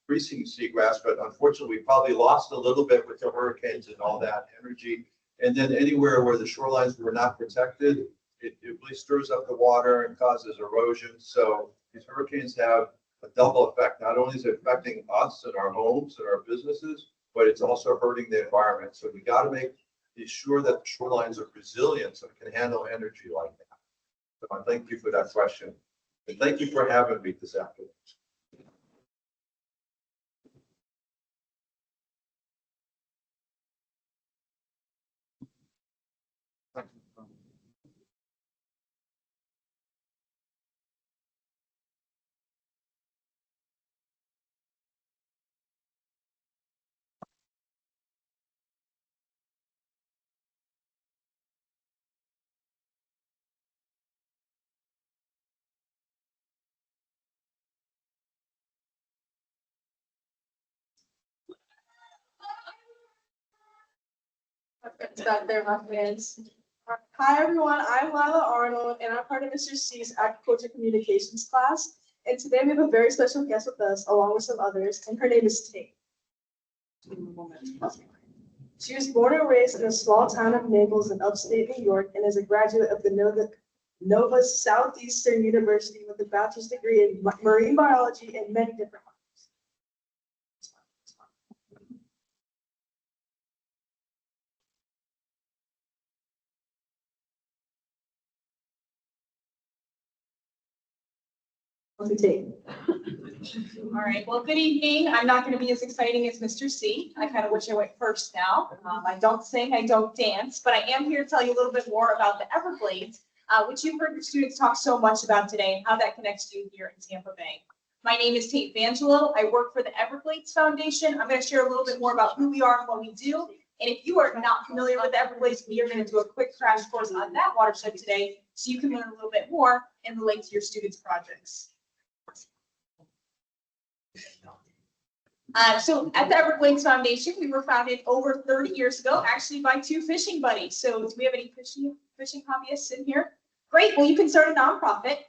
increasing seagrass, but unfortunately, we probably lost a little bit with the hurricanes and all that energy. And then anywhere where the shorelines were not protected, it really stirs up the water and causes erosion. So these hurricanes have a double effect. Not only is it affecting us and our homes and our businesses, but it's also hurting the environment. So we got to be sure that the shorelines are resilient so it can handle energy like that. So I thank you for that question. And thank you for having me this afternoon. It's back there, my friends. Hi, everyone. I'm Lila Arnold, and I'm part of Mr. C's Agriculture Communications class. And today we have a very special guest with us, along with some others, and her name is Tate. She was born and raised in a small town of Naples in upstate New York, and is a graduate of the Nova Southeastern University with a bachelor's degree in marine biology and many different. Tate. All right, well, good evening. I'm not going to be as exciting as Mr. C. I kind of wish I went first now. I don't sing, I don't dance, but I am here to tell you a little bit more about the Everglades, which you've heard your students talk so much about today and how that connects to you here in Tampa Bay. My name is Tate Vangelo. I work for the Everglades Foundation. I'm going to share a little bit more about who we are and what we do. And if you are not familiar with the Everglades, we are going to do a quick crash course on that watershed today so you can learn a little bit more and relate to your students' projects. So at the Everglades Foundation, we were founded over 30 years ago, actually by two fishing buddies. So do we have any fishing hobbyists in here? Great, well, you can start a nonprofit.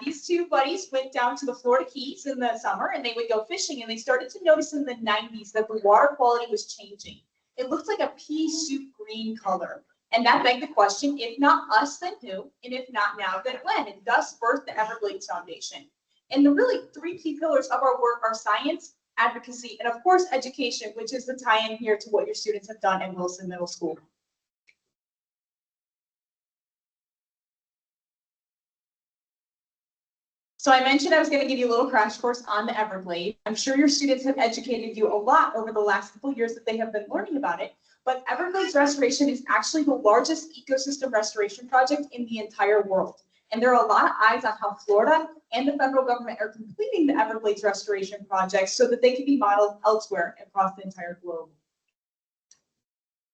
These two buddies went down to the Florida Keys in the summer and they would go fishing, and they started to notice in the 90s that the water quality was changing. It looked like a pea soup green color. And that begged the question, if not us, then who? And if not now, then when? And thus birthed the Everglades Foundation. And the really three key pillars of our work are science, advocacy, and of course, education, which is the tie-in here to what your students have done in Wilson Middle School. So I mentioned I was going to give you a little crash course on the Everglades. I'm sure your students have educated you a lot over the last couple of years that they have been learning about it, but Everglades restoration is actually the largest ecosystem restoration project in the entire world. And there are a lot of eyes on how Florida and the federal government are completing the Everglades restoration project so that they can be modeled elsewhere across the entire globe.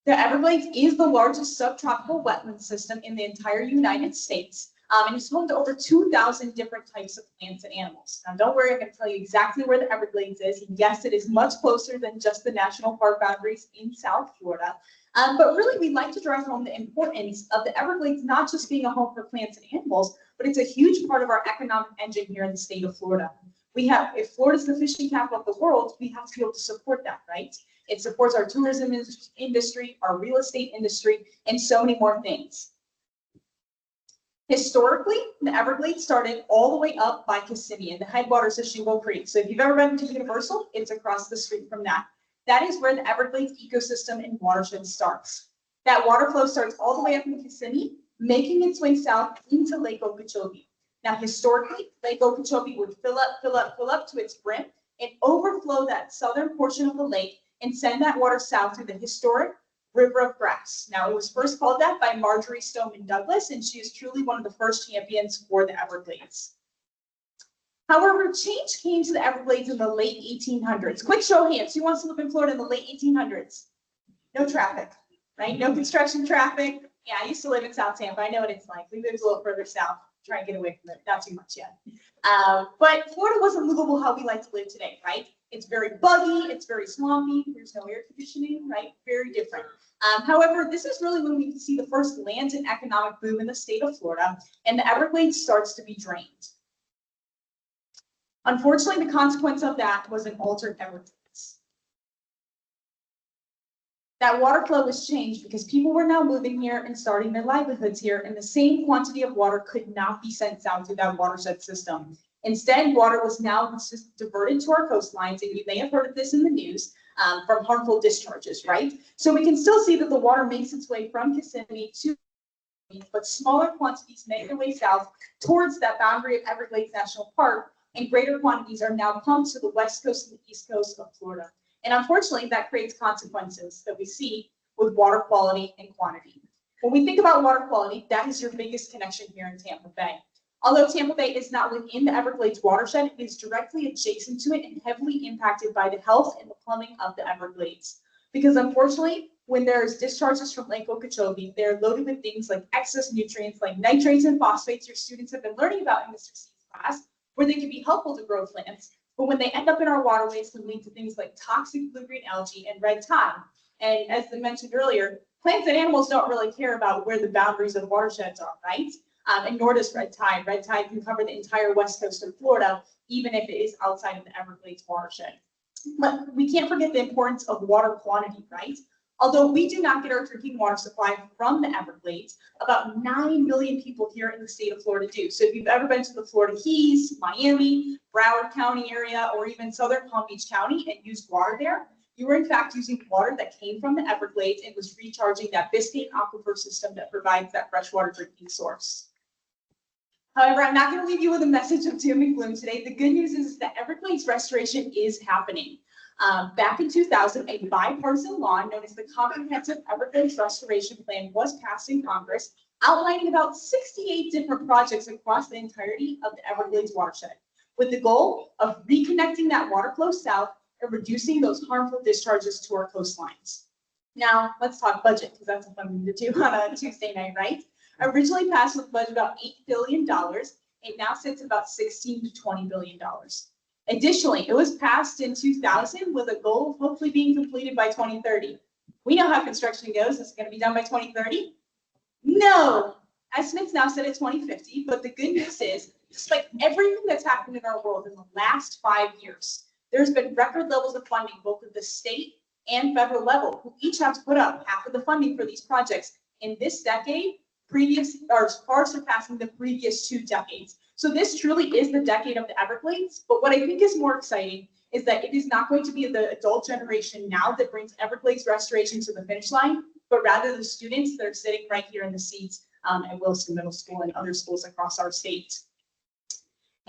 The Everglades is the largest subtropical wetland system in the entire United States, and it's home to over 2,000 different types of plants and animals. Now, don't worry, I'm going to tell you exactly where the Everglades is. Yes, it is much closer than just the national park boundaries in South Florida. But really, we'd like to drive home the importance of the Everglades not just being a home for plants and animals, but it's a huge part of our economic engine here in the state of Florida. If Florida's the fishing capital of the world, we have to be able to support that, right? It supports our tourism industry, our real estate industry, and so many more things. Historically, the Everglades started all the way up by Kissimmee in the headwaters of Shingle Creek. So if you've ever been to Universal, it's across the street from that. That is where the Everglades ecosystem and watershed starts. That water flow starts all the way up in Kissimmee, making its way south into Lake Okeechobee. Now, historically, Lake Okeechobee would fill up to its brim and overflow that southern portion of the lake and send that water south through the historic River of Grass. Now, it was first called that by Marjorie Stoneman Douglas, and she is truly one of the first champions for the Everglades. However, change came to the Everglades in the late 1800s. Quick show of hands, who wants to live in Florida in the late 1800s? No traffic, right? No construction traffic. Yeah, I used to live in South Tampa. I know what it's like. We moved a little further south, try and get away from it. Not too much yet. But Florida wasn't livable how we like to live today, right? It's very buggy, it's very swampy, there's no air conditioning, right? Very different. However, this is really when we can see the first land and economic boom in the state of Florida, and the Everglades starts to be drained. Unfortunately, the consequence of that was an altered Everglades. That water flow was changed because people were now moving here and starting their livelihoods here, and the same quantity of water could not be sent down through that watershed system. Instead, water was now just diverted to our coastlines, and you may have heard of this in the news, from harmful discharges, right? So we can still see that the water makes its way from Kissimmee to, but smaller quantities make their way south towards that boundary of Everglades National Park, and greater quantities are now pumped to the west coast and the east coast of Florida. And unfortunately, that creates consequences that we see with water quality and quantity. When we think about water quality, that is your biggest connection here in Tampa Bay. Although Tampa Bay is not within the Everglades watershed, it is directly adjacent to it and heavily impacted by the health and the plumbing of the Everglades. Because unfortunately, when there's discharges from Lake Okeechobee, they're loaded with things like excess nutrients like nitrates and phosphates your students have been learning about in Mr. C's class, where they can be helpful to grow plants. But when they end up in our waterways, can lead to things like toxic blue-green algae and red tide. And as I mentioned earlier, Plants and animals don't really care about where the boundaries of watersheds are, right? And nor does red tide. Red tide can cover the entire west coast of Florida, even if it is outside of the Everglades watershed. But we can't forget the importance of water quantity, right? Although we do not get our drinking water supply from the Everglades, about 9 million people here in the state of Florida do. So if you've ever been to the Florida Keys, Miami, Broward County area, or even southern Palm Beach County and used water there, you were in fact using water that came from the Everglades and was recharging that Biscayne aquifer system that provides that freshwater drinking source. However, I'm not going to leave you with a message of doom and gloom today. The good news is that Everglades restoration is happening. Back in 2000, a bipartisan law known as the Comprehensive Everglades Restoration Plan was passed in Congress, outlining about 68 different projects across the entirety of the Everglades watershed, with the goal of reconnecting that water flow south and reducing those harmful discharges to our coastlines. Now, let's talk budget, because that's a fun thing to do on a Tuesday night, right? Originally passed with a budget about $8 billion, it now sits about $16 to $20 billion. Additionally, it was passed in 2000 with a goal of hopefully being completed by 2030. We know how construction goes. Is it going to be done by 2030? No. Estimates now set at 2050, but the good news is, despite everything that's happened in our world in the last 5 years, there's been record levels of funding, both at the state and federal level, who each have to put up half of the funding for these projects in this decade, far surpassing the previous 2 decades. So this truly is the decade of the Everglades. But what I think is more exciting is that it is not going to be the adult generation now that brings Everglades restoration to the finish line, but rather the students that are sitting right here in the seats at Wilson Middle School and other schools across our state.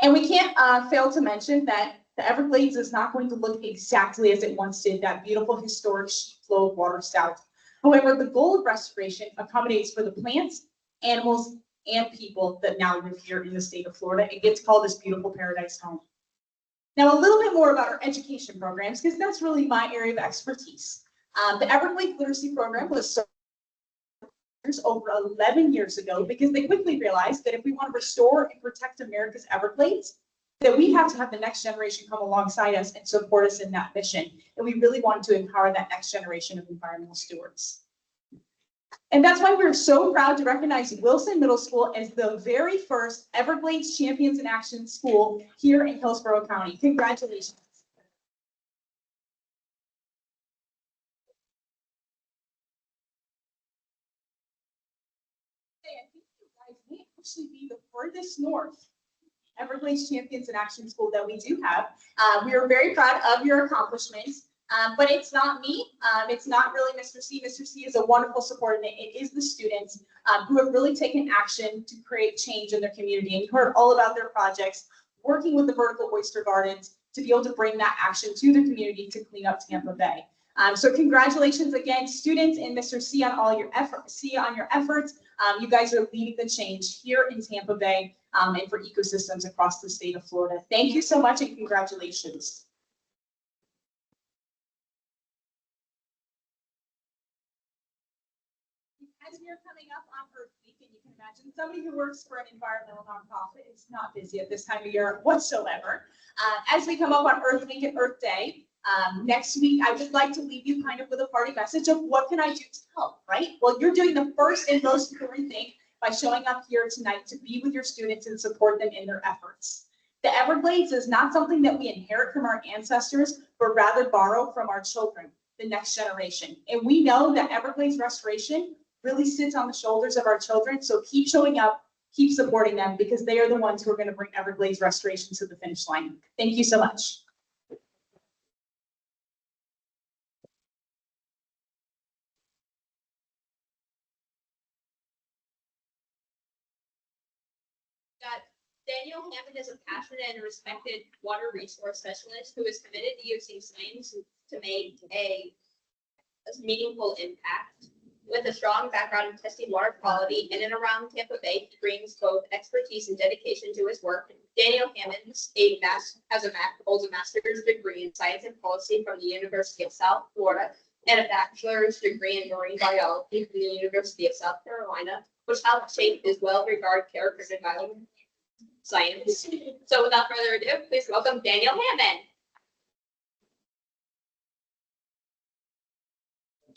And we can't fail to mention that the Everglades is not going to look exactly as it once did, that beautiful historic flow of water south. However, the goal of restoration accommodates for the plants, animals, and people that now live here in the state of Florida. It gets called this beautiful paradise home. Now, a little bit more about our education programs, because that's really my area of expertise. The Everglades Literacy Program was started over 11 years ago because they quickly realized that if we want to restore and protect America's Everglades, that we have to have the next generation come alongside us and support us in that mission. And we really wanted to empower that next generation of environmental stewards. And that's why we're so proud to recognize Wilson Middle School as the very first Everglades Champions in Action school here in Hillsborough County. Congratulations. I think you guys may actually be the furthest north Everglades Champions in Action school that we do have. We are very proud of your accomplishments. But it's not me. It's not really Mr. C. Mr. C is a wonderful support, and it is the students who have really taken action to create change in their community. And you heard all about their projects, working with the vertical oyster gardens to be able to bring that action to the community to clean up Tampa Bay. So congratulations again, students, and Mr. C on all your efforts. You guys are leading the change here in Tampa Bay and for ecosystems across the state of Florida. Thank you so much, and congratulations. As we are coming up on Earth Week, and you can imagine somebody who works for an environmental nonprofit is not busy at this time of year whatsoever. As we come up on Earth Week and Earth Day, next week, I would like to leave you kind of with a party message of what can I do to help, right? Well, you're doing the first and most important thing by showing up here tonight to be with your students and support them in their efforts. The Everglades is not something that we inherit from our ancestors, but rather borrow from our children, the next generation. And we know that Everglades restoration really sits on the shoulders of our children. So keep showing up, keep supporting them, because they are the ones who are going to bring Everglades restoration to the finish line. Thank you so much. Daniel Hammond is a passionate and respected water resource specialist who is committed to using science to make a meaningful impact. With a strong background in testing water quality in and around Tampa Bay, he brings both expertise and dedication to his work. Daniel Hammond holds a master's degree in science and policy from the University of South Florida and a bachelor's degree in marine biology from the University of South Carolina, which helped shape his well-regarded character development science. So without further ado, please welcome Daniel Hammond.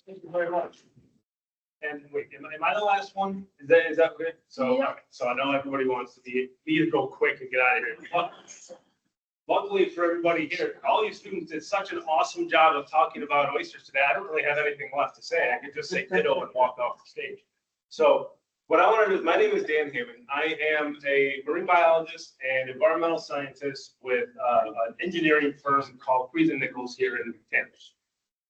Thank you very much. And wait, am I the last one? Is that good? So, Yeah. so I know everybody wants to me to go quick and get out of here. But luckily for everybody here, all you students did such an awesome job of talking about oysters today. I don't really have anything left to say. I could just say ditto and walk off the stage. So what I want to do, my name is Dan Hammond. I am a marine biologist and environmental scientist with an engineering firm called Freeze and Nichols here in Tampa.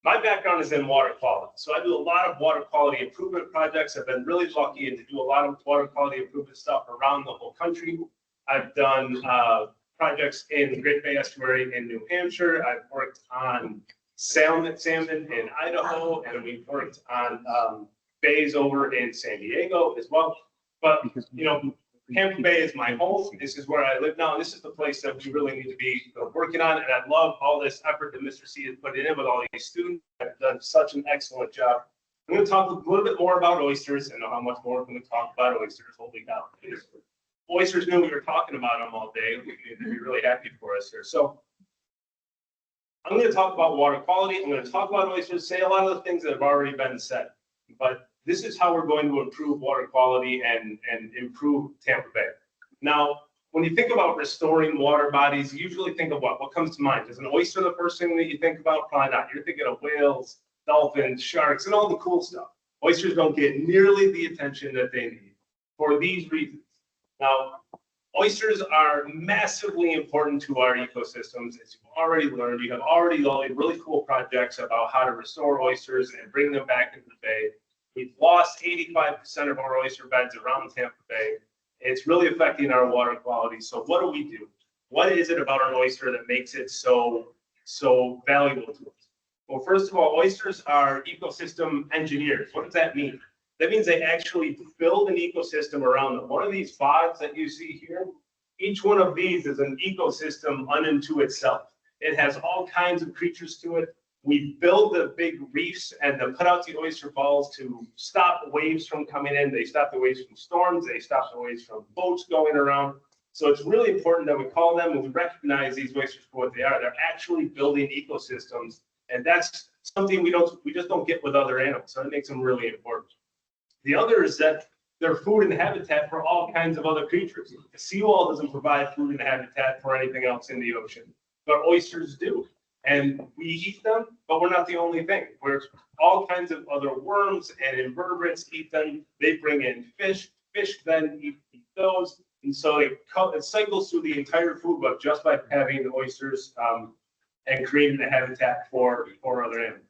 My background is in water quality, so I do a lot of water quality improvement projects. I've been really lucky to do a lot of water quality improvement stuff around the whole country. I've done projects in the Great Bay Estuary in New Hampshire. I've worked on salmon in Idaho, and we've worked on bays over in San Diego as well. But, you know, Tampa Bay is my home. This is where I live now. This is the place that we really need to be working on. And I love all this effort that Mr. C has put in with all these students. I've done such an excellent job. I'm going to talk a little bit more about oysters. I know how much more I'm going to talk about oysters. Holy cow. Oysters knew we were talking about them all day. We need to be really happy for us here. So I'm going to talk about water quality. I'm going to talk about oysters, say a lot of the things that have already been said. But this is how we're going to improve water quality and improve Tampa Bay. Now, when you think about restoring water bodies, you usually think of what? What comes to mind? Is an oyster the first thing that you think about? Probably not. You're thinking of whales, dolphins, sharks, and all the cool stuff. Oysters don't get nearly the attention that they need for these reasons. Now, oysters are massively important to our ecosystems. As you've already learned, you have already all these really cool projects about how to restore oysters and bring them back into the bay. We've lost 85% of our oyster beds around Tampa Bay. It's really affecting our water quality. So what do? What is it about an oyster that makes it so valuable to us? Well, first of all, oysters are ecosystem engineers. What does that mean? That means they actually build an ecosystem around them. One of these pods that you see here, each one of these is an ecosystem unto itself. It has all kinds of creatures to it. We build the big reefs and then put out the oyster balls to stop waves from coming in. They stop the waves from storms. They stop the waves from boats going around. So it's really important that we call them and we recognize these oysters for what they are. They're actually building ecosystems. And that's something we just don't get with other animals. So it makes them really important. The other is that they're food and habitat for all kinds of other creatures. The seawall doesn't provide food and habitat for anything else in the ocean, but oysters do. And we eat them, but we're not the only thing. We're all kinds of other worms and invertebrates eat them. They bring in fish. Fish then eat those. And so it cycles through the entire food web just by having the oysters and creating the habitat for other animals.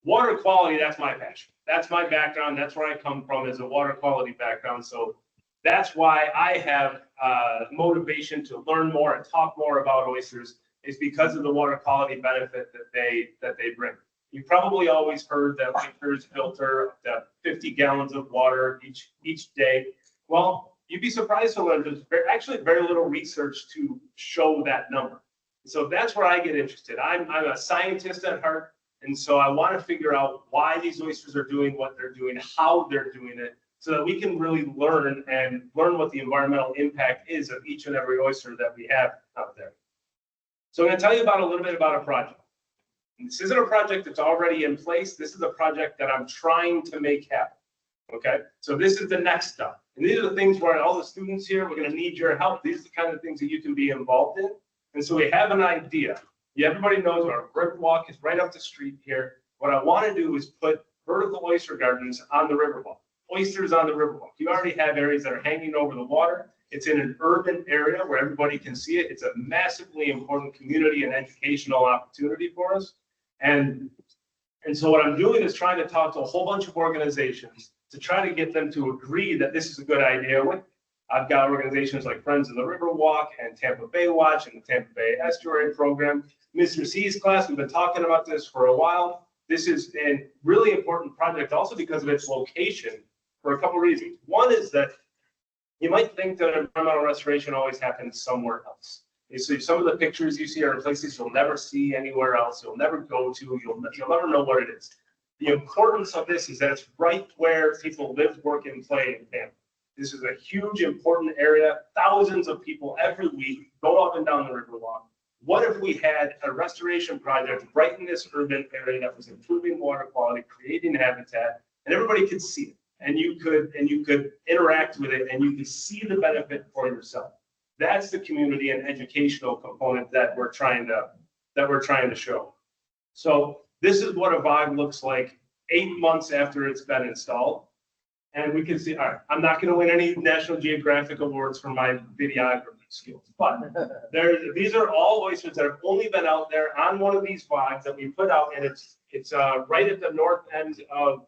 Water quality, that's my passion. That's my background. That's where I come from, is a water quality background. So that's why I have motivation to learn more and talk more about oysters, is because of the water quality benefit that they bring. You've probably always heard that oysters filter up to 50 gallons of water each day. Well, you'd be surprised to learn there's actually very little research to show that number. So that's where I get interested. I'm a scientist at heart, and so I want to figure out why these oysters are doing what they're doing, how they're doing it, so that we can really learn what the environmental impact is of each and every oyster that we have out there. So I'm going to tell you about a little bit about a project. And this isn't a project that's already in place. This is a project that I'm trying to make happen. Okay, so this is the next step. And these are the things where all the students here, we're going to need your help. These are the kind of things that you can be involved in. And so we have an idea. Yeah, everybody knows our Riverwalk is right up the street here. What I want to do is put vertical oyster gardens on the Riverwalk. Oysters on the Riverwalk. You already have areas that are hanging over the water. It's in an urban area where everybody can see it. It's a massively important community and educational opportunity for us. And so what I'm doing is trying to talk to a whole bunch of organizations to try to get them to agree that this is a good idea. I've got organizations like Friends of the Riverwalk and Tampa Bay Watch and the Tampa Bay Estuary Program. Mr. C's class, we've been talking about this for a while. This is a really important project also because of its location for a couple of reasons. One is that you might think that environmental restoration always happens somewhere else. You see, some of the pictures you see are in places you'll never see anywhere else. You'll never go to. You'll never know what it is. The importance of this is that it's right where people live, work, and play in Tampa. This is a huge, important area. Thousands of people every week go up and down the Riverwalk. What if we had a restoration project right in this urban area that was improving water quality, creating habitat, and everybody could see it. And you could interact with it and you could see the benefit for yourself. That's the community and educational component that we're trying to show. So this is what a VOG looks like 8 months after it's been installed. And we can see, all right, I'm not going to win any National Geographic awards for my videography skills, but these are all oysters that have only been out there on one of these VOGs that we put out, and it's right at the north end of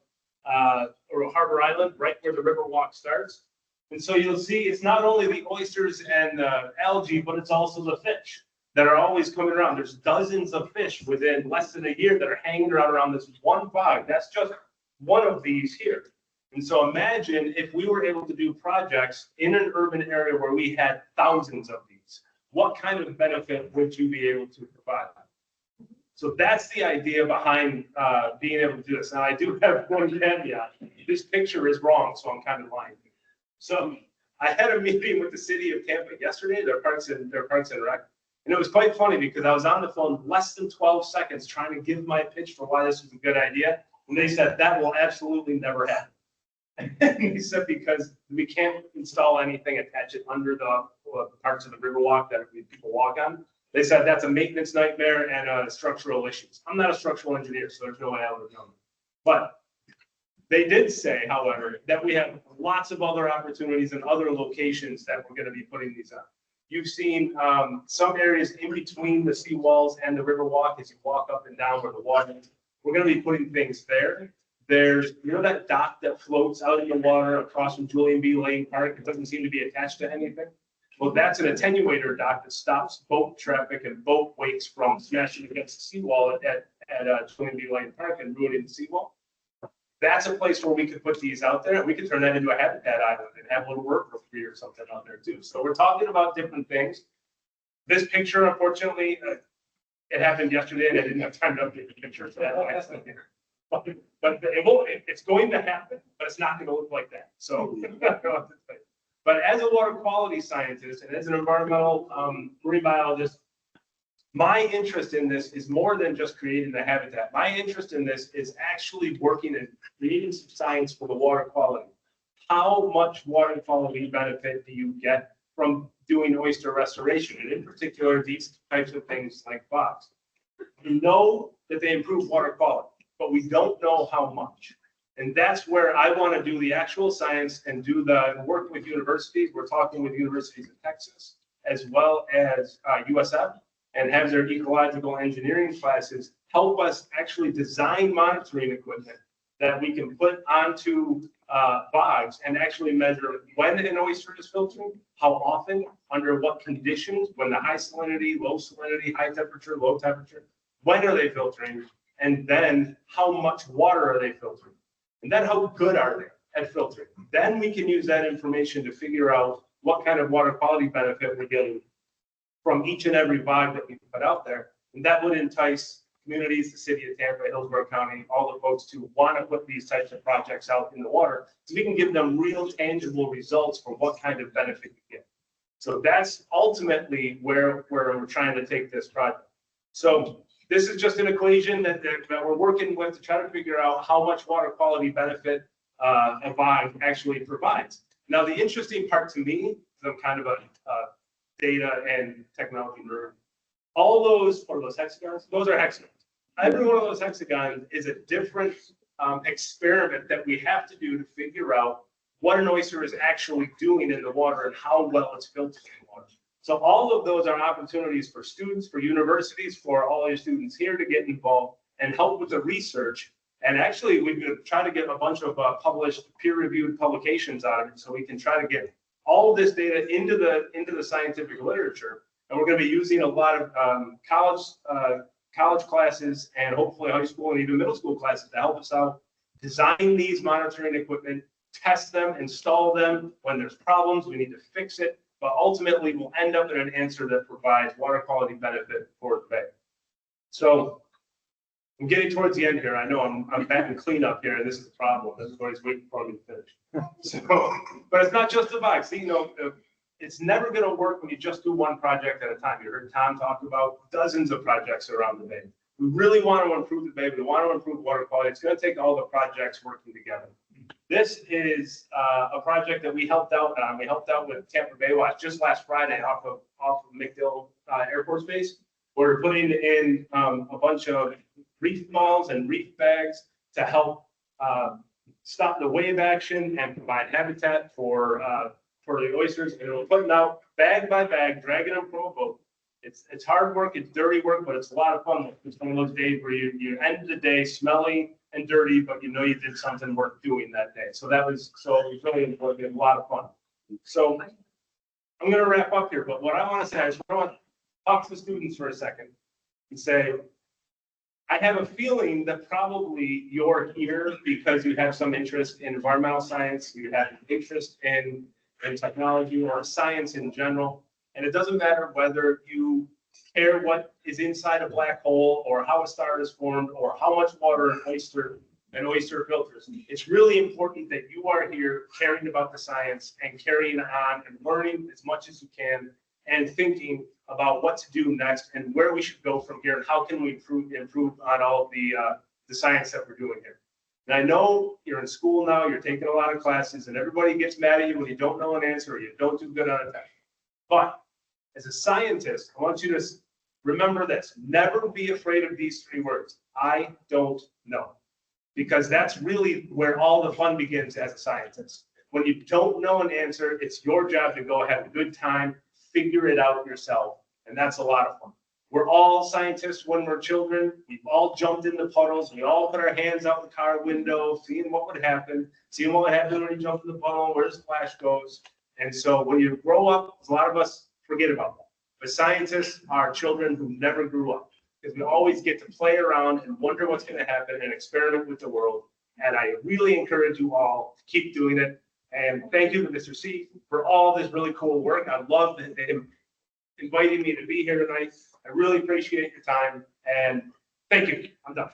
or Harbor Island, right where the Riverwalk starts. And so you'll see it's not only the oysters and algae, but it's also the fish that are always coming around. There's dozens of fish within less than a year that are hanging around this one VOG. That's just one of these here. And so imagine if we were able to do projects in an urban area where we had thousands of these. What kind of benefit would you be able to provide? So that's the idea behind being able to do this. Now, I do have one caveat. This picture is wrong, so I'm kind of lying. So I had a meeting with the city of Tampa yesterday, their Parks and Rec. And it was quite funny because I was on the phone less than 12 seconds trying to give my pitch for why this was a good idea. And they said, that will absolutely never happen. And he said, because we can't install anything, attach it under the parts of the Riverwalk that people walk on. They said that's a maintenance nightmare and structural issues. I'm not a structural engineer, so there's no way I would know. But they did say, however, that we have lots of other opportunities and other locations that we're going to be putting these on. You've seen some areas in between the seawalls and the Riverwalk as you walk up and down where the water is. We're going to be putting things there. There's, you know, that dock that floats out in the water across from Julian B. Lane Park. It doesn't seem to be attached to anything. Well, that's an attenuator dock that stops boat traffic and boat weights from smashing against the seawall at Julian B. Lane Park and ruining the seawall. That's a place where we could put these out there, and we could turn that into a habitat island and have a little work for free or something out there too. So we're talking about different things. This picture, unfortunately, it happened yesterday, and I didn't have time to update the picture for that. But it won't. It's going to happen, but it's not going to look like that. So, but as a water quality scientist and as an environmental marine biologist, my interest in this is more than just creating the habitat. My interest in this is actually working and creating some science for the water quality. How much water quality benefit do you get from doing oyster restoration? And in particular, these types of things like VOGs. We know that they improve water quality, but we don't know how much. And that's where I want to do the actual science and do the work with universities. We're talking with universities in Texas, as well as USF. And have their ecological engineering classes help us actually design monitoring equipment that we can put onto VOGs and actually measure when an oyster is filtering, how often, under what conditions, when the high salinity, low salinity, high temperature, low temperature, when are they filtering, and then how much water are they filtering, and then how good are they at filtering. Then we can use that information to figure out what kind of water quality benefit we're getting from each and every VOG that we put out there. And that would entice communities, the city of Tampa, Hillsborough County, all the folks to want to put these types of projects out in the water so we can give them real tangible results for what kind of benefit you get. So that's ultimately where we're trying to take this project. So this is just an equation that we're working with to try to figure out how much water quality benefit a VOG actually provides. Now, the interesting part to me, I'm kind of a data and technology nerd. All those, or those hexagons, those are hexagons. Every one of those hexagons is a different experiment that we have to do to figure out what an oyster is actually doing in the water and how well it's filtering the water. So all of those are opportunities for students, for universities, for all your students here to get involved and help with the research. And actually, we're going to try to get a bunch of published, peer-reviewed publications out of it so we can try to get all of this data into the scientific literature. And we're going to be using a lot of college classes and hopefully high school and even middle school classes to help us out design these monitoring equipment, test them, install them. When there's problems, we need to fix it. But ultimately, we'll end up in an answer that provides water quality benefit for the bay. So I'm getting towards the end here. I know I'm back in cleanup here, and this is the problem. Everybody's waiting for me to finish. So, but it's not just the VOGs. See, you know, it's never going to work when you just do one project at a time. You heard Tom talk about dozens of projects around the bay. We really want to improve the bay. We want to improve water quality. It's going to take all the projects working together. This is a project that we helped out on. We helped out with Tampa Bay Watch just last Friday off of MacDill Air Force Base. We're putting in a bunch of reef balls and reef bags to help stop the wave action and provide habitat for the oysters. And we're putting out bag by bag, dragging them from a boat. It's hard work, it's dirty work, but it's a lot of fun. It's one of those days where you end the day smelly and dirty, but you know you did something worth doing that day. So it was really important. We had a lot of fun. So I'm going to wrap up here, but what I want to say is I want to talk to the students for a second and say, I have a feeling that probably you're here because you have some interest in environmental science, you have an interest in technology or science in general. And it doesn't matter whether you care what is inside a black hole or how a star is formed or how much water an oyster filters. It's really important that you are here caring about the science and carrying on and learning as much as you can and thinking about what to do next and where we should go from here and how can we improve on all of the science that we're doing here. And I know you're in school now, you're taking a lot of classes, and everybody gets mad at you when you don't know an answer or you don't do good on a test. But as a scientist, I want you to remember this. Never be afraid of these three words. I don't know. Because that's really where all the fun begins as a scientist. When you don't know an answer, it's your job to go have a good time, figure it out yourself. And that's a lot of fun. We're all scientists when we're children. We've all jumped into puddles. We all put our hands out the car window, seeing what would happen, seeing what would happen when you jump in the puddle, where the splash goes. And so when you grow up, a lot of us forget about that. But scientists are children who never grew up because we always get to play around and wonder what's going to happen and experiment with the world. And I really encourage you all to keep doing it. And thank you to Mr. C for all this really cool work. I love him inviting me to be here tonight. I really appreciate your time and thank you. I'm done.